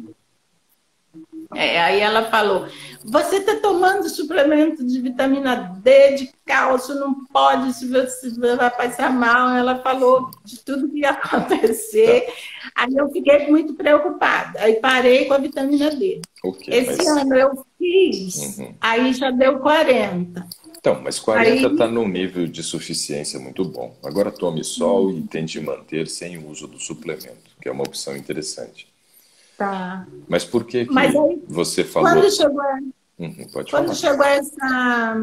Aí ela falou: você está tomando suplemento de vitamina D, de cálcio, não pode, se você vai passar mal. Ela falou de tudo que ia Tá, acontecer. Aí eu fiquei muito preocupada. Aí parei com a vitamina D. ok, Esse mas ano eu fiz, aí já deu 40. então, mas 40 Aí está num nível de suficiência muito bom. Agora tome sol e tente manter sem o uso do suplemento, que é uma opção interessante. tá. Mas por que Mas que aí, você quando falou? chegou, Pode quando falar. chegou essa.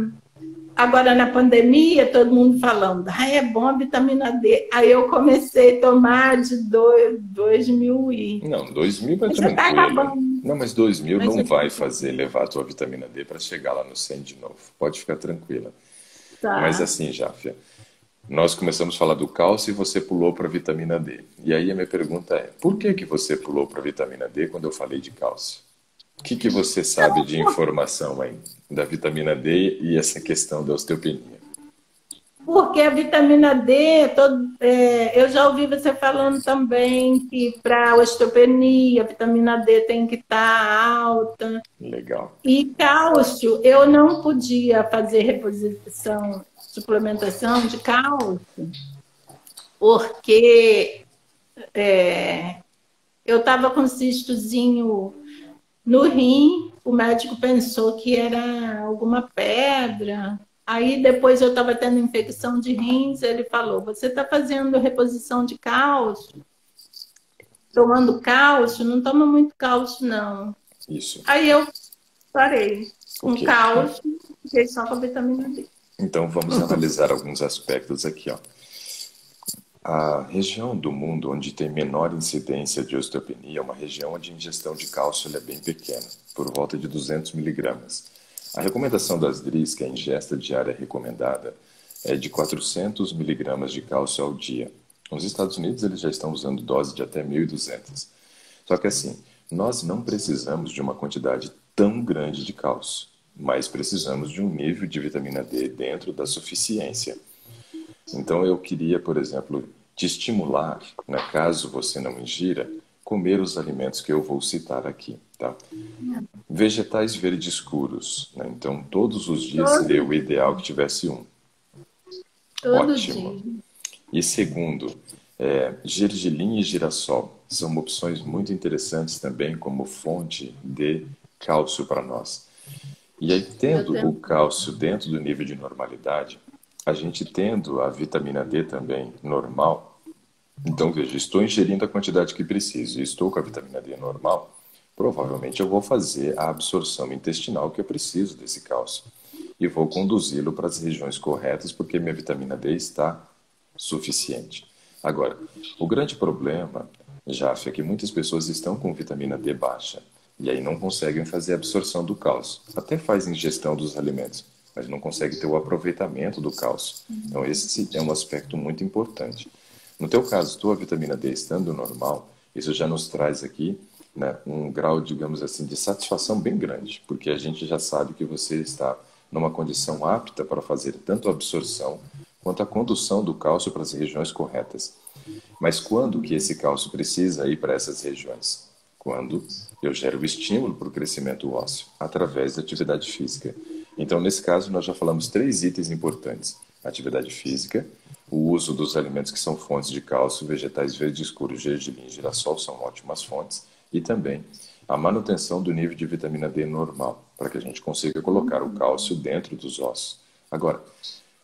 Agora, na pandemia, todo mundo falando, é bom a vitamina D. Aí eu comecei a tomar de 2000 e... Não, 2000 é Mas já está tranquilo. acabando. Não, mas 2000 Mas não já vai fazer levar a tua vitamina D para chegar lá no 100 de novo. Pode ficar tranquila. Mas tá. assim, Jáfia, nós começamos a falar do cálcio e você pulou para a vitamina D. E aí a minha pergunta é, por que que você pulou para a vitamina D quando eu falei de cálcio? O que que você sabe de informação aí da vitamina D e essa questão da osteopenia? Porque a vitamina D, eu já ouvi você falando também que para osteopenia, a vitamina D tem que estar alta. Legal. E cálcio, eu não podia fazer reposição, suplementação de cálcio, porque eu estava com um cistozinho no rim, o médico pensou que era alguma pedra. Aí depois eu estava tendo infecção de rins, ele falou: você está fazendo reposição de cálcio, tomando cálcio? Não toma muito cálcio, não. Isso. Aí eu parei com Ok. cálcio, fiquei só com a vitamina D. Então vamos analisar alguns aspectos aqui, ó. A região do mundo onde tem menor incidência de osteopenia é uma região onde a ingestão de cálcio é bem pequena, por volta de 200 miligramas. A recomendação das DRIs, que é a ingesta diária recomendada, é de 400 miligramas de cálcio ao dia. Nos Estados Unidos, eles já estão usando dose de até 1.200. Só que assim, nós não precisamos de uma quantidade tão grande de cálcio, mas precisamos de um nível de vitamina D dentro da suficiência. Então eu queria, por exemplo, te estimular, né, caso você não ingira, comer os alimentos que eu vou citar aqui, tá? Vegetais verdes escuros, né? Então, todos os dias seria o ideal que tivesse um. Todo Ótimo. dia. E segundo, gergelim e girassol são opções muito interessantes também como fonte de cálcio para nós. E aí, tendo o cálcio dentro do nível de normalidade, a gente tendo a vitamina D também normal, então veja, estou ingerindo a quantidade que preciso e estou com a vitamina D normal, provavelmente eu vou fazer a absorção intestinal que eu preciso desse cálcio e vou conduzi-lo para as regiões corretas porque minha vitamina D está suficiente. Agora, o grande problema, Jaf, é que muitas pessoas estão com vitamina D baixa e aí não conseguem fazer a absorção do cálcio. Até faz ingestão dos alimentos, mas não consegue ter o aproveitamento do cálcio. Então esse é um aspecto muito importante. No teu caso, tua vitamina D estando normal, isso já nos traz aqui, né, um grau, digamos assim, de satisfação bem grande, porque a gente já sabe que você está numa condição apta para fazer tanto a absorção quanto a condução do cálcio para as regiões corretas. Mas quando que esse cálcio precisa ir para essas regiões? Quando eu gero o estímulo para o crescimento ósseo, através da atividade física. Então, nesse caso, nós já falamos 3 itens importantes. Atividade física, o uso dos alimentos que são fontes de cálcio, vegetais verdes escuros, gergelim e girassol são ótimas fontes, e também a manutenção do nível de vitamina D normal, para que a gente consiga colocar o cálcio dentro dos ossos. Agora,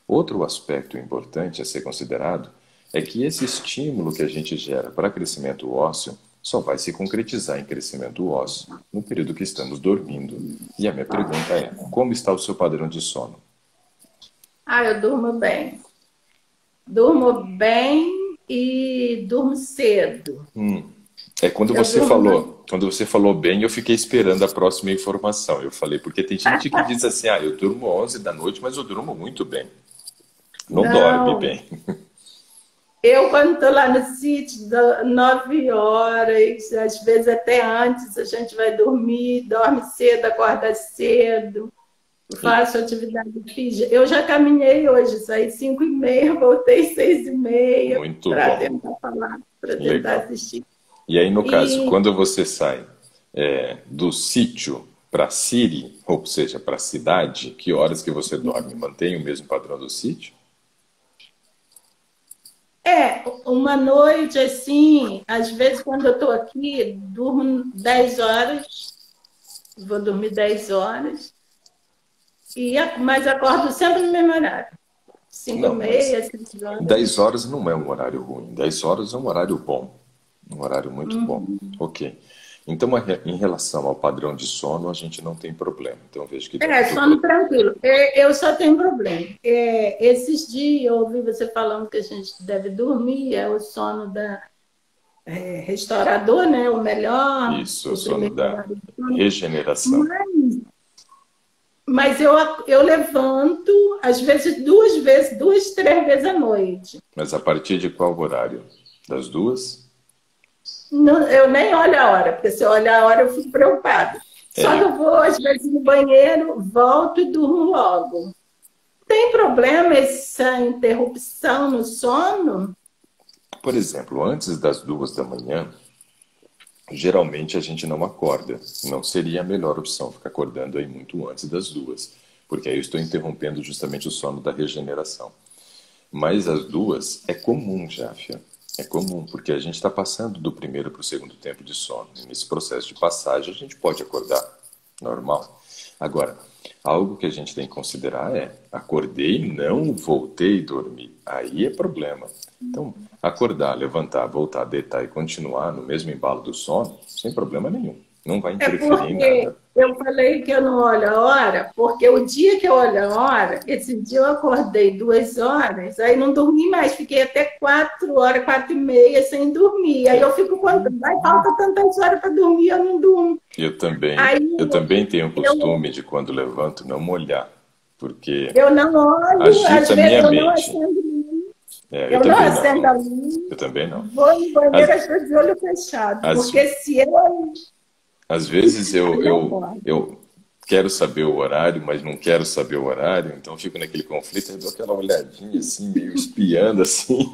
outro aspecto importante a ser considerado é que esse estímulo que a gente gera para crescimento ósseo só vai se concretizar em crescimento ósseo no período que estamos dormindo. E a minha pergunta é, como está o seu padrão de sono? Eu durmo bem. Durmo bem e durmo cedo. Quando você falou bem, eu fiquei esperando a próxima informação. Eu falei, porque tem gente que diz assim, eu durmo 11 da noite, mas eu durmo muito bem. Não dorme bem. Eu, quando estou lá no sítio, 9 horas, às vezes até antes, a gente vai dormir, dorme cedo, acorda cedo, faço atividade física. Eu já caminhei hoje, saí 5h30, voltei 6h30. Muito para bom. tentar falar, para tentar assistir. E aí, no caso, quando você sai do sítio para Siri, ou seja, para a cidade, que horas que você dorme? Mantém o mesmo padrão do sítio? Uma noite, assim, às vezes quando eu estou aqui, durmo 10 horas, vou dormir 10 horas, mas acordo sempre no mesmo horário. 5h30, 6 horas. 10 horas não é um horário ruim, 10 horas é um horário bom, um horário muito bom. Ok. Então, em relação ao padrão de sono, a gente não tem problema. Então, vejo que... sono tranquilo. Eu só tenho problema. Esses dias, eu ouvi você falando que a gente deve dormir, o sono restaurador, né? O melhor. Isso, o sono da regeneração. Mas eu levanto, às vezes, 2, 3 vezes à noite. Mas a partir de qual horário? Das 2? Não, eu nem olho a hora, porque se eu olhar a hora eu fico preocupada. Só que eu vou, às vezes, no banheiro, volto e durmo logo. Tem problema essa interrupção no sono? Por exemplo, antes das 2 da manhã, geralmente a gente não acorda. Não seria a melhor opção ficar acordando aí muito antes das 2, porque aí eu estou interrompendo justamente o sono da regeneração. Mas às 2 é comum, Jáfia. É comum, porque a gente está passando do primeiro para o segundo tempo de sono. E nesse processo de passagem, a gente pode acordar normal. Agora, algo que a gente tem que considerar acordei, não voltei a dormir. Aí é problema. Então, acordar, levantar, voltar, deitar e continuar no mesmo embalo do sono, sem problema nenhum. Não vai interferir em nada. Eu falei que eu não olho a hora, porque o dia que eu olho a hora, esse dia eu acordei 2 horas, aí não dormi mais, fiquei até 4 horas, 4h30 sem dormir. Aí eu fico contando, falta tantas horas para dormir, eu não durmo. Eu também tenho o costume de quando levanto não molhar, porque eu não olho, agita a minha mente. Eu não acendo a luz. Eu também não. Vou no banheiro, às vezes, de olho fechado, porque se eu... Às vezes eu quero saber o horário, mas não quero saber o horário, então fico naquele conflito, eu dou aquela olhadinha assim, meio espiando assim.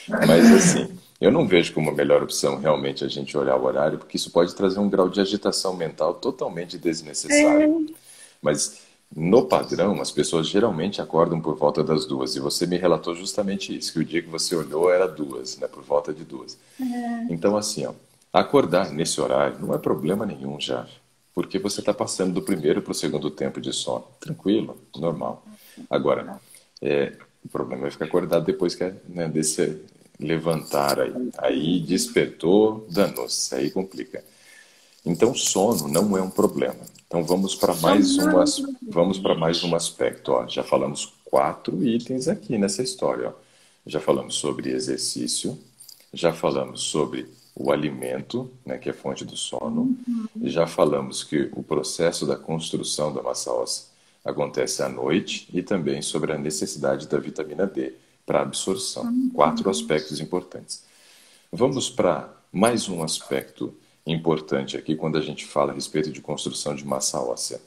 Mas assim, Eu não vejo como a melhor opção realmente a gente olhar o horário, porque isso pode trazer um grau de agitação mental totalmente desnecessário. É, Mas no padrão, as pessoas geralmente acordam por volta das 2. E você me relatou justamente isso, que o dia que você olhou era 2, né? Por volta de 2. Então, assim, ó, acordar nesse horário não é problema nenhum já, porque você está passando do primeiro para o segundo tempo de sono. Tranquilo, normal. Agora, o problema é ficar acordado depois que né, desse levantar aí. Aí despertou, danou-se, aí complica. Então, sono não é um problema. Então, vamos para mais um aspecto. Ó. Já falamos 4 itens aqui nessa história. Ó. Já falamos sobre exercício, já falamos sobre o alimento, né, que é fonte do sono, já falamos que o processo da construção da massa óssea acontece à noite e também sobre a necessidade da vitamina D para absorção. 4 aspectos importantes. Vamos para mais um aspecto importante aqui quando a gente fala a respeito de construção de massa óssea.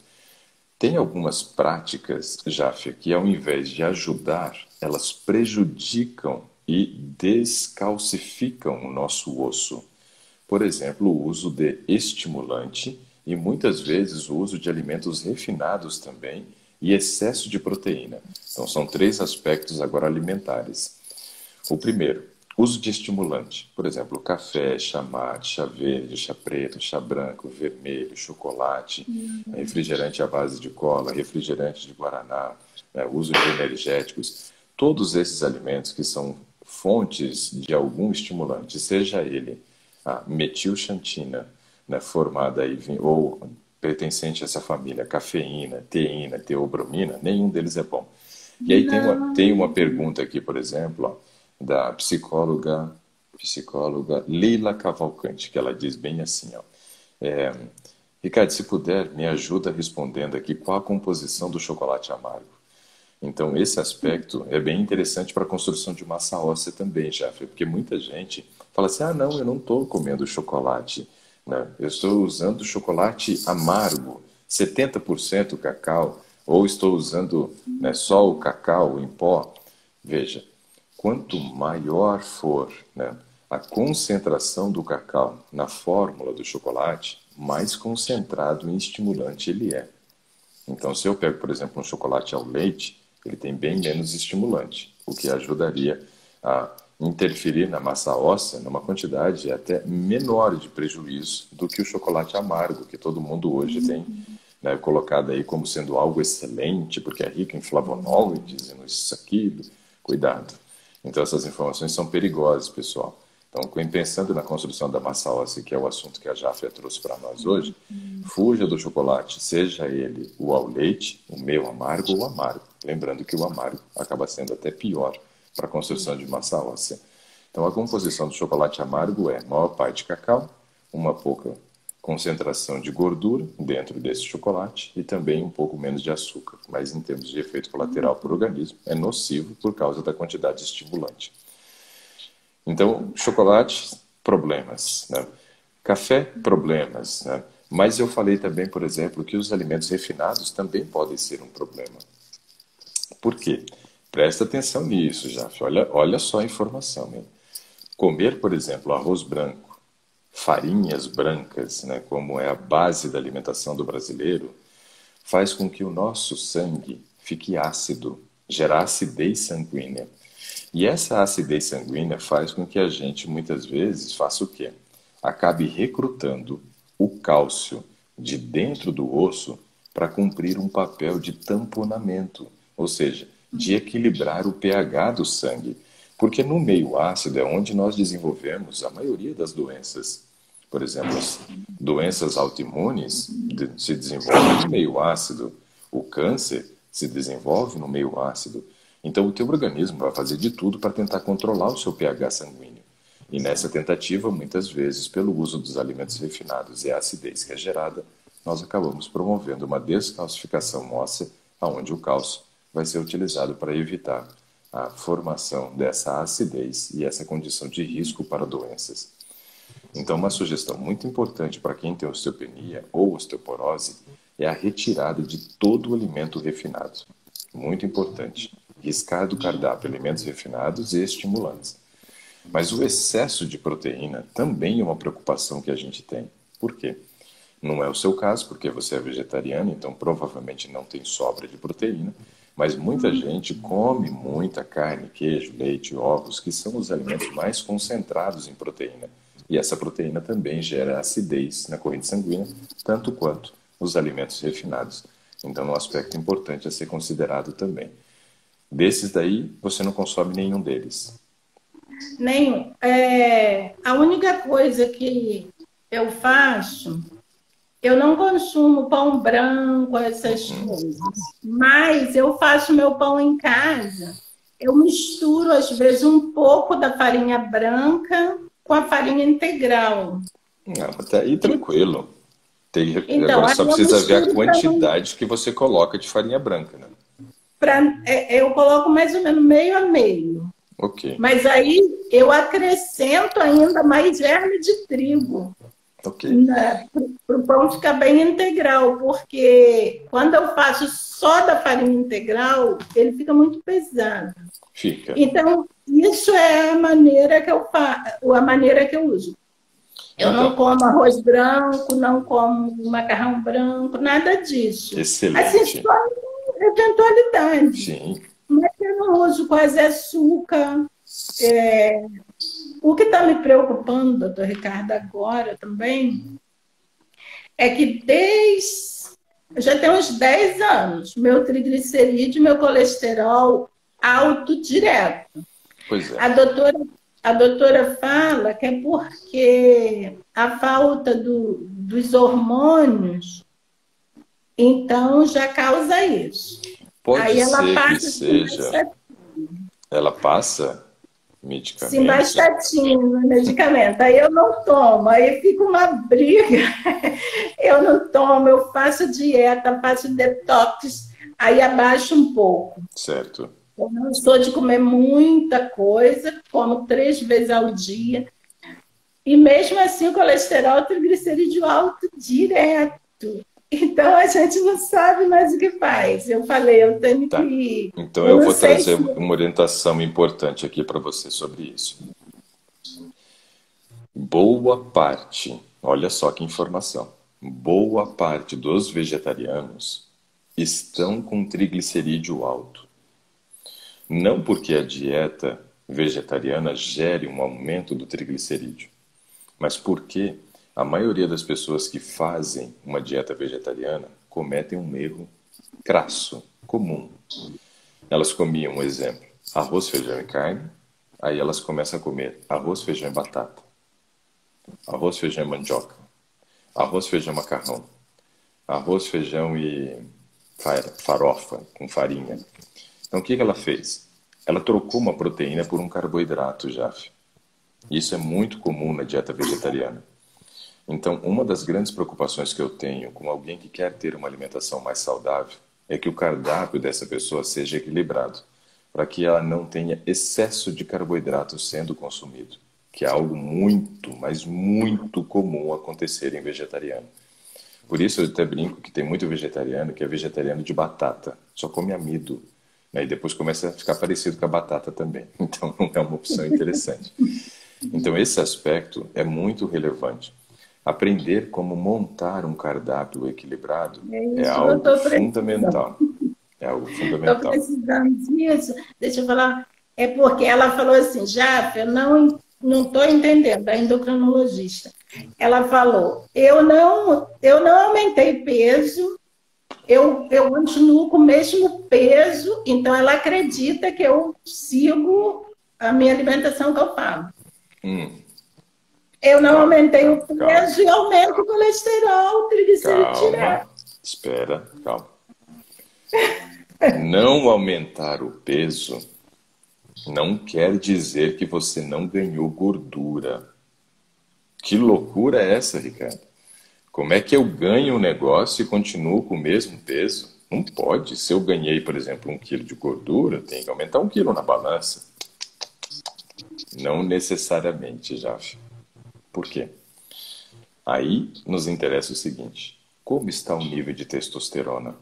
Tem algumas práticas, Jáfia, que ao invés de ajudar, elas prejudicam e descalcificam o nosso osso. Por exemplo, o uso de estimulante e muitas vezes o uso de alimentos refinados também e excesso de proteína. Então, são 3 aspectos agora alimentares. O primeiro, uso de estimulante. Por exemplo, café, chá mate, chá verde, chá preto, chá branco, vermelho, chocolate, refrigerante à base de cola, refrigerante de guaraná, né, uso de energéticos. Todos esses alimentos que são fontes de algum estimulante, seja ele a metilxantina, né, formada aí, ou pertencente a essa família, cafeína, teína, teobromina, nenhum deles é bom. E aí tem uma pergunta aqui, por exemplo, ó, da psicóloga Leila Cavalcante, que ela diz bem assim, ó, Ricardo, se puder, me ajuda respondendo aqui qual a composição do chocolate amargo. Então, esse aspecto é bem interessante para a construção de massa óssea também, Jafre, porque muita gente fala assim, ah, não, eu não estou comendo chocolate, né? Eu estou usando chocolate amargo, 70% cacau, ou estou usando, né, só o cacau em pó. Veja, quanto maior for, né, a concentração do cacau na fórmula do chocolate, mais concentrado em estimulante ele é. Então, se eu pego, por exemplo, um chocolate ao leite, ele tem bem menos estimulante, o que ajudaria a interferir na massa óssea numa quantidade até menor de prejuízo do que o chocolate amargo, que todo mundo hoje tem, né, colocado aí como sendo algo excelente, porque é rico em flavonoides, isso, aquilo. Cuidado. Então, essas informações são perigosas, pessoal. Então, pensando na construção da massa óssea, que é o assunto que a Jáfia trouxe para nós hoje, fuja do chocolate, seja ele o ao leite, o meio amargo ou amargo. Lembrando que o amargo acaba sendo até pior para a construção de massa óssea. Então, a composição do chocolate amargo é maior parte cacau, uma pouca concentração de gordura dentro desse chocolate e também um pouco menos de açúcar. Mas, em termos de efeito colateral para o organismo, é nocivo por causa da quantidade de estimulante. Então, chocolate, problemas, né? Café, problemas, né? Mas eu falei também, por exemplo, que os alimentos refinados também podem ser um problema. Por quê? Presta atenção nisso, já. Olha só a informação, hein? Comer, por exemplo, arroz branco, farinhas brancas, né, como é a base da alimentação do brasileiro, faz com que o nosso sangue fique ácido, gerar acidez sanguínea. E essa acidez sanguínea faz com que a gente, muitas vezes, faça o quê? Acabe recrutando o cálcio de dentro do osso para cumprir um papel de tamponamento, ou seja, de equilibrar o pH do sangue. Porque no meio ácido é onde nós desenvolvemos a maioria das doenças. Por exemplo, as doenças autoimunes se desenvolvem no meio ácido. O câncer se desenvolve no meio ácido. Então, o teu organismo vai fazer de tudo para tentar controlar o seu pH sanguíneo. E nessa tentativa, muitas vezes, pelo uso dos alimentos refinados e a acidez que é gerada, nós acabamos promovendo uma descalcificação óssea, onde o cálcio vai ser utilizado para evitar a formação dessa acidez e essa condição de risco para doenças. Então, uma sugestão muito importante para quem tem osteopenia ou osteoporose é a retirada de todo o alimento refinado. Muito importante. Riscar do cardápio alimentos refinados e estimulantes. Mas o excesso de proteína também é uma preocupação que a gente tem. Por quê? Não é o seu caso, porque você é vegetariano, então provavelmente não tem sobra de proteína, mas muita gente come muita carne, queijo, leite, ovos, que são os alimentos mais concentrados em proteína. E essa proteína também gera acidez na corrente sanguínea, tanto quanto os alimentos refinados. Então, é um aspecto importante a ser considerado também. Desses daí, você não consome nenhum deles. Nenhum. A única coisa que eu faço, eu não consumo pão branco, essas coisas, mas eu faço meu pão em casa. Eu misturo, às vezes, um pouco da farinha branca com a farinha integral. Não, até aí tranquilo. Então, Agora aí só eu precisa ver a misturo quantidade que você coloca de farinha branca, né? eu coloco mais ou menos meio a meio. Ok, Mas aí eu acrescento ainda mais germe de trigo. ok. Para o pão ficar bem integral, porque quando eu faço só da farinha integral, ele fica muito pesado. Fica. Então, isso é a maneira que eu faço, a maneira que eu uso. Eu não Então, como arroz branco, não como macarrão branco, nada disso. Assim, excelente. só eventualidade. Sim, Mas eu não uso quase açúcar. O que está me preocupando, doutor Ricardo, agora também, é que já tem uns 10 anos, meu triglicerídeo, meu colesterol alto direto. pois é. A doutora fala que é porque a falta dos hormônios, então já causa isso. Pode Aí ela ser que passa seja. Ela passa medicamento. simvastatina no medicamento. Aí eu não tomo, aí fica uma briga. Eu não tomo, eu faço dieta, faço detox, aí abaixo um pouco. Certo. Eu não sou de comer muita coisa, como 3 vezes ao dia. E mesmo assim o colesterol, o triglicerídeo alto direto. Então a gente não sabe mais o que faz. Eu falei, eu tenho Tá. que. Então Eu eu não vou sei trazer se. uma orientação importante aqui para você sobre isso. Boa parte, olha só que informação. Boa parte dos vegetarianos estão com triglicerídeo alto. Não porque a dieta vegetariana gere um aumento do triglicerídeo, mas porque a maioria das pessoas que fazem uma dieta vegetariana cometem um erro crasso, comum. Elas comiam, um exemplo, arroz, feijão e carne, aí elas começam a comer arroz, feijão e batata, arroz, feijão e mandioca, arroz, feijão e macarrão, arroz, feijão e farofa com farinha. Então o que ela fez? Ela trocou uma proteína por um carboidrato, Jaf. Isso é muito comum na dieta vegetariana. Então, uma das grandes preocupações que eu tenho com alguém que quer ter uma alimentação mais saudável é que o cardápio dessa pessoa seja equilibrado, para que ela não tenha excesso de carboidrato sendo consumido, que é algo muito, mas muito comum acontecer em vegetariano. Por isso eu até brinco que tem muito vegetariano que é vegetariano de batata, só come amido, né? E depois começa a ficar parecido com a batata também. Então não é uma opção interessante. Então esse aspecto é muito relevante. Aprender como montar um cardápio equilibrado é algo fundamental. É algo Estou fundamental. precisando disso. Deixa eu falar. É porque ela falou assim, já, eu não estou entendendo, a endocrinologista. Ela falou, eu não aumentei peso, eu continuo com o mesmo peso, então ela acredita que eu sigo a minha alimentação que eu falo. Eu não aumentei o peso e aumento o colesterol, o triglicerídeo direto. Espera, calma. Não aumentar o peso não quer dizer que você não ganhou gordura. Que loucura é essa, Ricardo? Como é que eu ganho um negócio e continuo com o mesmo peso? Não pode. Se eu ganhei, por exemplo, 1 quilo de gordura, tem que aumentar 1 quilo na balança. Não necessariamente, Jaf. Por quê? Aí nos interessa o seguinte: como está o nível de testosterona?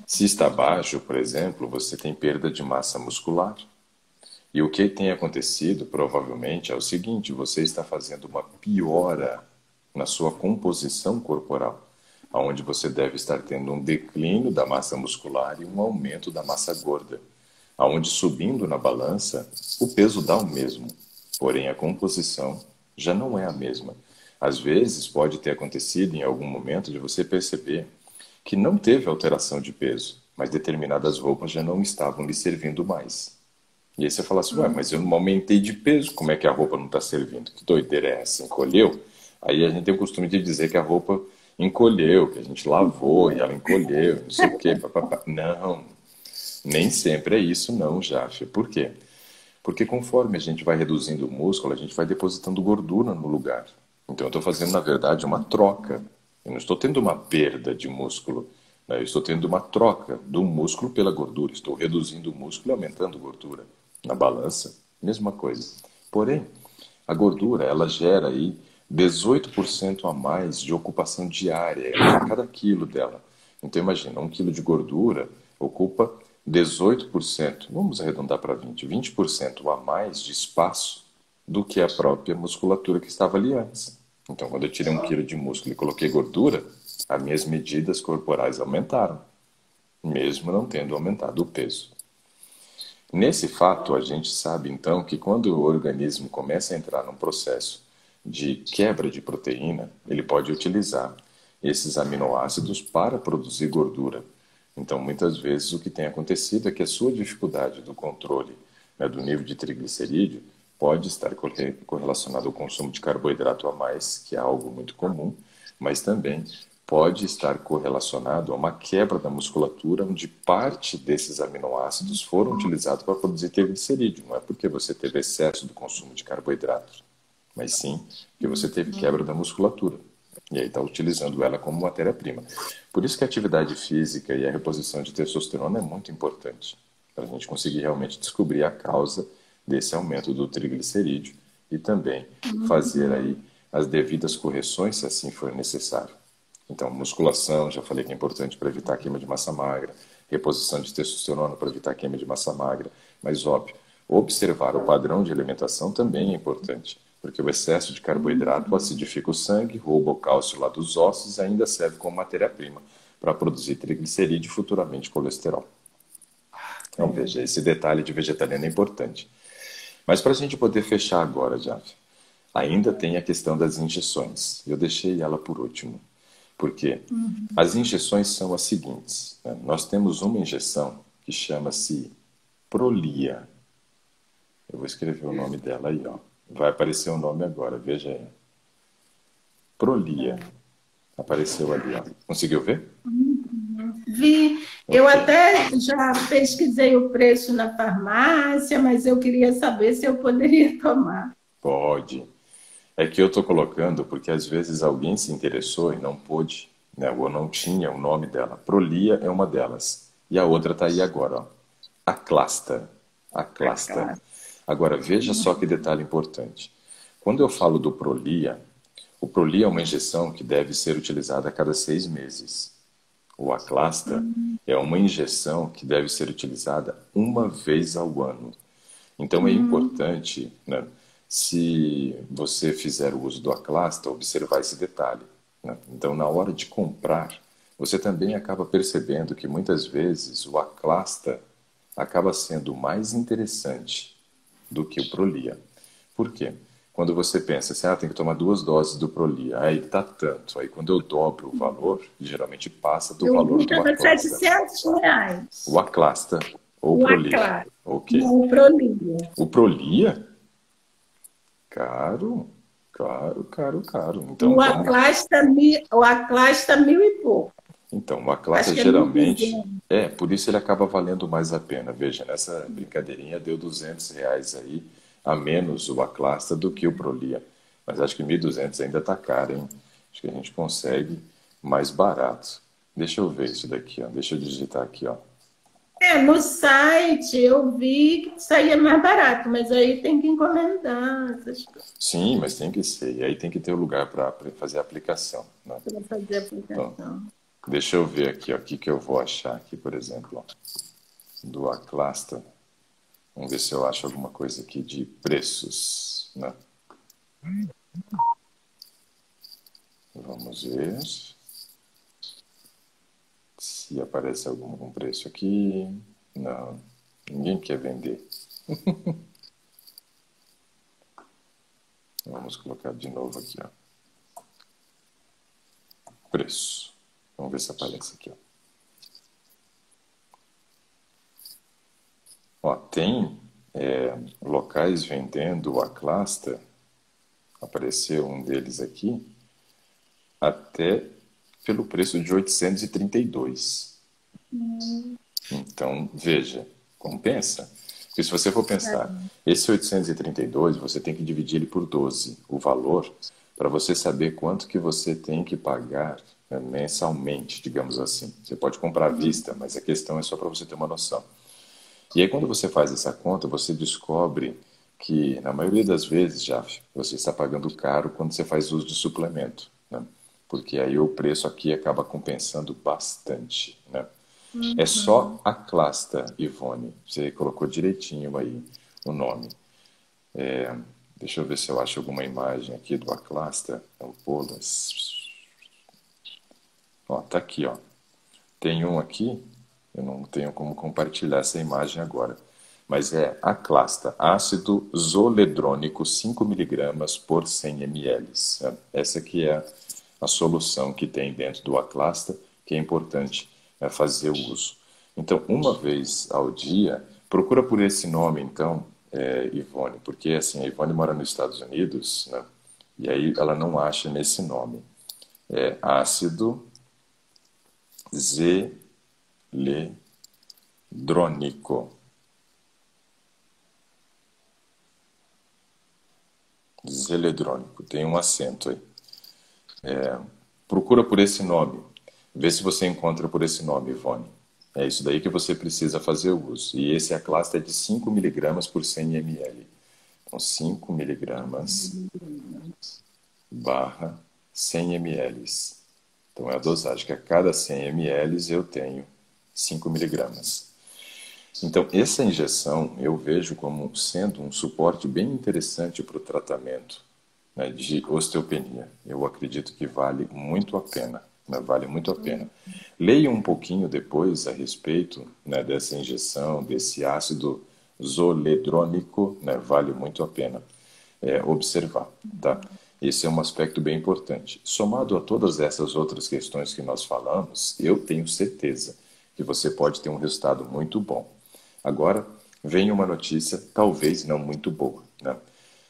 Se está baixo, por exemplo, você tem perda de massa muscular. E o que tem acontecido, provavelmente, é o seguinte: você está fazendo uma piora na sua composição corporal, onde você deve estar tendo um declínio da massa muscular e um aumento da massa gorda, aonde subindo na balança, o peso dá o mesmo, porém a composição já não é a mesma. Às vezes pode ter acontecido em algum momento de você perceber que não teve alteração de peso, mas determinadas roupas já não estavam lhe servindo mais. E aí você fala assim, ué, mas eu não aumentei de peso, como é que a roupa não está servindo? Que doideira é essa? Encolheu? Aí a gente tem o costume de dizer que a roupa encolheu, que a gente lavou e ela encolheu, não sei o quê, papapá. Não, nem sempre é isso não, Jafia. Por quê? Porque conforme a gente vai reduzindo o músculo, a gente vai depositando gordura no lugar. Então eu estou fazendo, na verdade, uma troca. Eu não estou tendo uma perda de músculo, né? Eu estou tendo uma troca do músculo pela gordura. Estou reduzindo o músculo e aumentando gordura. Na balança, mesma coisa. Porém, a gordura, ela gera aí 18% a mais de ocupação diária a cada quilo dela. Então imagina, 1 quilo de gordura ocupa 18%, vamos arredondar para 20% a mais de espaço do que a própria musculatura que estava ali antes. Então, quando eu tirei 1 quilo de músculo e coloquei gordura, as minhas medidas corporais aumentaram, mesmo não tendo aumentado o peso. Nesse fato, a gente sabe então que quando o organismo começa a entrar num processo de quebra de proteína, ele pode utilizar esses aminoácidos para produzir gordura. Então, muitas vezes, o que tem acontecido é que a sua dificuldade do controle, né, do nível de triglicerídeo pode estar correlacionado ao consumo de carboidrato a mais, que é algo muito comum, mas também pode estar correlacionado a uma quebra da musculatura, onde parte desses aminoácidos foram utilizados para produzir triglicerídeo. Não é porque você teve excesso do consumo de carboidratos, mas sim porque você teve quebra da musculatura. E aí está utilizando ela como matéria-prima. Por isso que a atividade física e a reposição de testosterona é muito importante, para a gente conseguir realmente descobrir a causa desse aumento do triglicerídeo e também fazer aí as devidas correções, se assim for necessário. Então, musculação, já falei que é importante para evitar a queima de massa magra, reposição de testosterona para evitar a queima de massa magra, mas óbvio, observar o padrão de alimentação também é importante, porque o excesso de carboidrato acidifica o sangue, rouba o cálcio lá dos ossos e ainda serve como matéria-prima para produzir triglicerídeo e futuramente colesterol. Então, veja, esse detalhe de vegetariano é importante. Mas para a gente poder fechar agora, Jaf, ainda tem a questão das injeções. Eu deixei ela por último. Porque as injeções são as seguintes, né? Nós temos uma injeção que chama-se Prolia. Eu vou escrever o nome dela aí, ó. Vai aparecer o nome agora, veja aí. Prolia. Apareceu ali, ó. Conseguiu ver? Vi. Eu até já pesquisei o preço na farmácia, mas eu queria saber se eu poderia tomar. Pode. É que eu estou colocando porque às vezes alguém se interessou e não pôde, né? Ou não tinha o nome dela. Prolia é uma delas. E a outra está aí agora, ó. Aclasta. Aclasta. Agora, veja só que detalhe importante. Quando eu falo do Prolia, o Prolia é uma injeção que deve ser utilizada a cada 6 meses. O Aclasta é uma injeção que deve ser utilizada uma vez ao ano. Então é importante, né, se você fizer o uso do Aclasta, observar esse detalhe, né? Então, na hora de comprar, você também acaba percebendo que muitas vezes o Aclasta acaba sendo mais interessante do que o Prolia. Por quê? Quando você pensa assim, tem que tomar 2 doses do Prolia, aí tá tanto. Aí quando eu dobro o valor, geralmente passa do valor do Aclasta. R$700. O Aclasta ou o Prolia? Aclasta. Okay. Não, o Prolia. O Prolia? Caro, caro, caro, caro. Então, o Aclasta 1.000 e pouco. Então, o Aclasta geralmente... por isso ele acaba valendo mais a pena. Veja, nessa brincadeirinha deu R$200 aí, a menos o Aclasta do que o Prolia. Mas acho que 1.200 ainda está caro, hein? Acho que a gente consegue mais barato. Deixa eu ver isso daqui, ó. Deixa eu digitar aqui, ó. No site eu vi que saía mais barato, mas aí tem que encomendar essas coisas. Sim, mas tem que ser. E aí tem que ter o lugar para fazer a aplicação, né? Para fazer a aplicação. Então, deixa eu ver aqui, ó, o que eu vou achar aqui, por exemplo, ó, do Aclasta. Vamos ver se eu acho alguma coisa aqui de preços, né? Vamos ver se aparece algum preço aqui. Não, ninguém quer vender. Vamos colocar de novo aqui, ó. Preço. Vamos ver se aparece aqui, ó. Ó, tem locais vendendo a Aclasta, apareceu um deles aqui, até pelo preço de 832. Então, veja, compensa. Porque se você for pensar, esse 832, você tem que dividir ele por 12, o valor, para você saber quanto que você tem que pagar, né, mensalmente, digamos assim. Você pode comprar à vista, mas a questão é só para você ter uma noção. E aí, quando você faz essa conta, você descobre que, na maioria das vezes, já você está pagando caro quando você faz uso de suplemento, né? Porque aí o preço aqui acaba compensando bastante, né? É só a Aclasta, Ivone. Você colocou direitinho aí o nome. Deixa eu ver se eu acho alguma imagem aqui do Aclasta. Ampolas. Ó, tá aqui, ó. Tem um aqui, eu não tenho como compartilhar essa imagem agora, mas é Aclasta, ácido zoledrônico 5 miligramas por 100 ml. Essa aqui é a solução que tem dentro do Aclasta, que é importante fazer o uso. Então, uma vez ao dia, procura por esse nome, então, Ivone, porque assim, a Ivone mora nos Estados Unidos, né? E aí ela não acha nesse nome. É ácido zeledrônico. Zeledrônico, tem um acento aí. Procura por esse nome. Vê se você encontra por esse nome, Ivone. É isso daí que você precisa fazer o uso. E esse Aclasta é de 5 miligramas por 100 ml. Então, 5 miligramas barra 100 ml. Então, é a dosagem, que a cada 100 ml eu tenho 5 miligramas. Então, essa injeção eu vejo como sendo um suporte bem interessante para o tratamento, né, de osteopenia. Eu acredito que vale muito a pena. Né, vale muito a pena. Leia um pouquinho depois a respeito, né, dessa injeção, desse ácido zoledrônico, né, vale muito a pena observar, tá? Esse é um aspecto bem importante. Somado a todas essas outras questões que nós falamos, eu tenho certeza que você pode ter um resultado muito bom. Agora, vem uma notícia talvez não muito boa, né?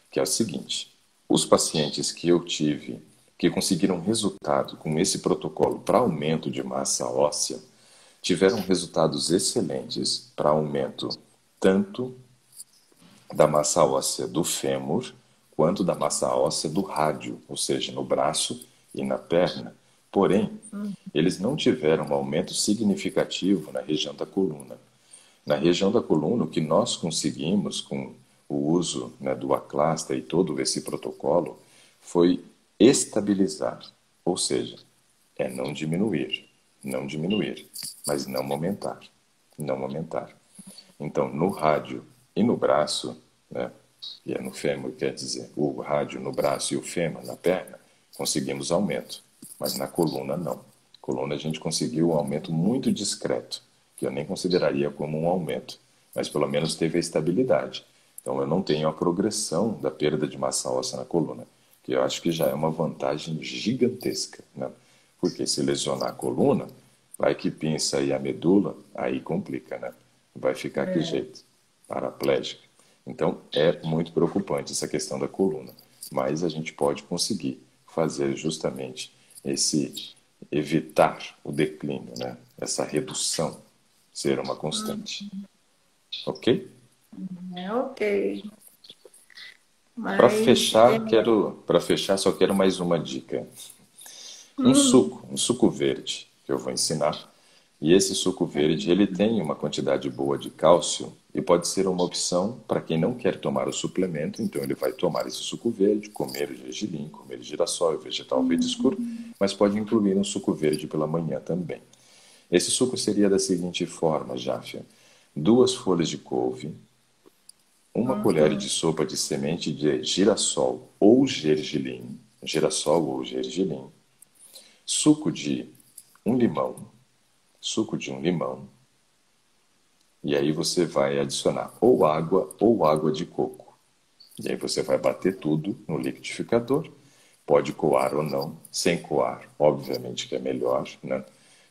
Que é o seguinte: os pacientes que eu tive que conseguiram resultado com esse protocolo para aumento de massa óssea tiveram resultados excelentes para aumento tanto da massa óssea do fêmur quanto da massa óssea do rádio, ou seja, no braço e na perna. Porém, eles não tiveram um aumento significativo na região da coluna. Na região da coluna, o que nós conseguimos com o uso, né, do Aclasta e todo esse protocolo foi estabilizar, ou seja, não diminuir, mas não aumentar, não aumentar. Então, no rádio e no braço, né, e no fêmur, quer dizer, o rádio no braço e o fêmur na perna, conseguimos aumento, mas na coluna não. Coluna a gente conseguiu um aumento muito discreto, que eu nem consideraria como um aumento, mas pelo menos teve a estabilidade. Então eu não tenho a progressão da perda de massa óssea na coluna, que eu acho que já é uma vantagem gigantesca, né? Porque se lesionar a coluna, vai que pinça aí a medula, aí complica, né? Vai ficar que jeito? Paraplégica. Então é muito preocupante essa questão da coluna, mas a gente pode conseguir fazer justamente evitar o declínio, né? Essa redução ser uma constante. Ok? Ok. Para fechar, só quero mais uma dica. Um suco verde que eu vou ensinar. E esse suco verde, ele tem uma quantidade boa de cálcio e pode ser uma opção para quem não quer tomar o suplemento. Então ele vai tomar esse suco verde, comer o gergelim, comer o girassol, o vegetal verde escuro, mas pode incluir um suco verde pela manhã também. Esse suco seria da seguinte forma, Jáfia: 2 folhas de couve, uma colher de sopa de semente de girassol ou gergelim, suco de um limão, e aí você vai adicionar ou água de coco. E aí você vai bater tudo no liquidificador. Pode coar ou não. Sem coar, obviamente que é melhor, né?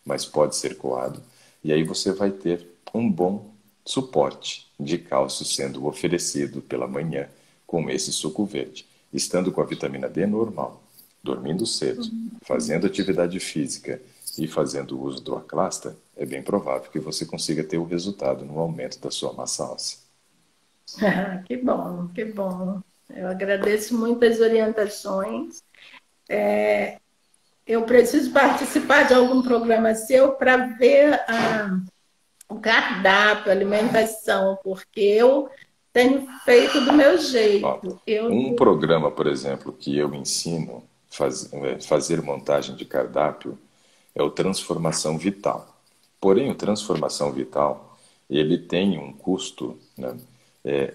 Mas pode ser coado. E aí você vai ter um bom suporte de cálcio sendo oferecido pela manhã com esse suco verde. Estando com a vitamina D normal, dormindo cedo, fazendo atividade física e fazendo uso do Aclasta, é bem provável que você consiga ter o resultado no aumento da sua massa óssea. Que bom, que bom. Eu agradeço muito as orientações. Eu preciso participar de algum programa seu para ver o cardápio, a alimentação, porque eu tenho feito do meu jeito. Um programa, por exemplo, que eu ensino fazer montagem de cardápio é o Transformação Vital. Porém, o Transformação Vital, ele tem um custo, né,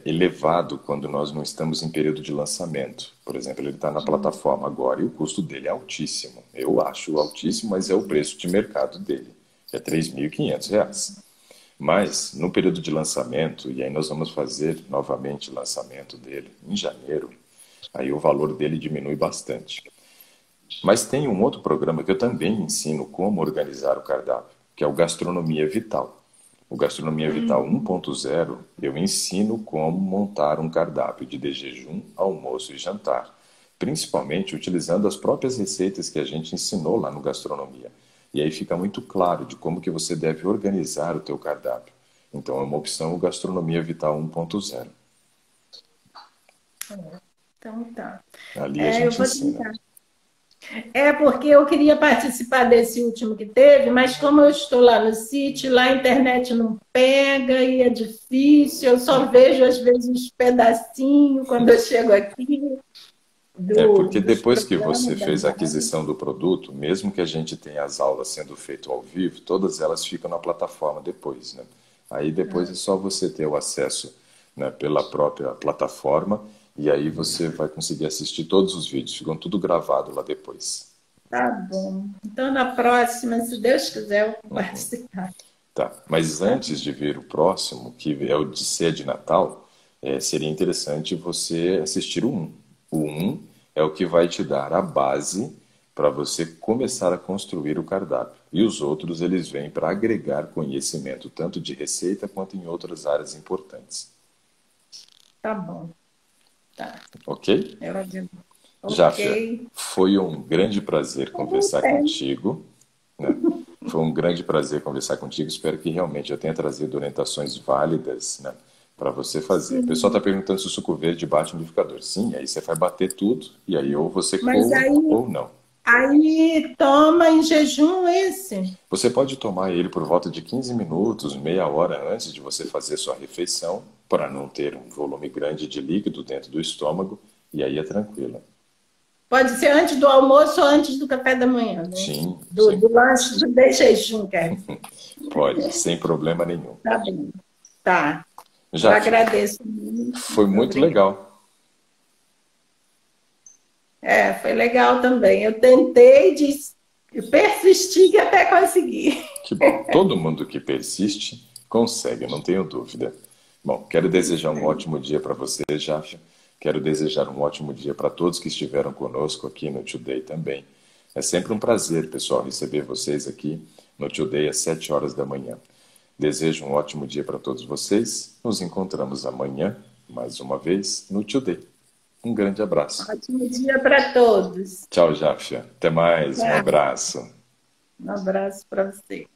elevado quando nós não estamos em período de lançamento. Por exemplo, ele está na plataforma agora e o custo dele é altíssimo. Eu acho altíssimo, mas é o preço de mercado dele. É R$ 3.500. Mas, no período de lançamento, e aí nós vamos fazer novamente o lançamento dele em janeiro, aí o valor dele diminui bastante. Mas tem um outro programa que eu também ensino como organizar o cardápio, que é o Gastronomia Vital. O Gastronomia Vital 1.0, eu ensino como montar um cardápio de jejum, almoço e jantar, principalmente utilizando as próprias receitas que a gente ensinou lá no Gastronomia. E aí fica muito claro de como que você deve organizar o teu cardápio. Então é uma opção o Gastronomia Vital 1.0. Então tá. Ali a gente ensina. Porque eu queria participar desse último que teve, mas como eu estou lá no sítio, lá a internet não pega e é difícil, eu só vejo às vezes uns pedacinhos quando eu chego aqui. Porque depois que você fez a aquisição do produto, mesmo que a gente tenha as aulas sendo feitas ao vivo, todas elas ficam na plataforma depois, né? Aí depois é só você ter o acesso, né, pela própria plataforma, e aí você vai conseguir assistir todos os vídeos, ficam tudo gravado lá depois. Tá bom. Então na próxima, se Deus quiser, eu vou participar. Tá, mas antes de vir o próximo, que é o de ceia de Natal, seria interessante você assistir o 1. O 1 é o que vai te dar a base para você começar a construir o cardápio. E os outros, eles vêm para agregar conhecimento, tanto de receita quanto em outras áreas importantes. Tá bom. Tá. Ok? Jáfia, foi um grande prazer conversar contigo, né? Foi um grande prazer conversar contigo. Espero que realmente eu tenha trazido orientações válidas, né, para você fazer. O pessoal está perguntando se o suco verde bate no liquidificador. Sim, aí você vai bater tudo e aí ou você coa ou não. Aí toma em jejum esse? Você pode tomar ele por volta de 15 minutos, meia hora antes de você fazer sua refeição, para não ter um volume grande de líquido dentro do estômago, e aí é tranquilo. Pode ser antes do almoço ou antes do café da manhã, né? Sim. Do lanche de jejum, quer dizer. Pode, sem problema nenhum. Tá bem. Tá. Já eu agradeço muito. Foi muito legal. Foi legal também. Eu tentei, persisti até conseguir. Que bom. Todo mundo que persiste consegue, não tenho dúvida. Bom, quero desejar um ótimo dia para você, Jáfia. Quero desejar um ótimo dia para todos que estiveram conosco aqui no Today também. É sempre um prazer, pessoal, receber vocês aqui no Today às 7 horas da manhã. Desejo um ótimo dia para todos vocês. Nos encontramos amanhã, mais uma vez, no Today. Um grande abraço. Ótimo dia para todos. Tchau, Jáfia. Até mais. Um abraço. Um abraço para você.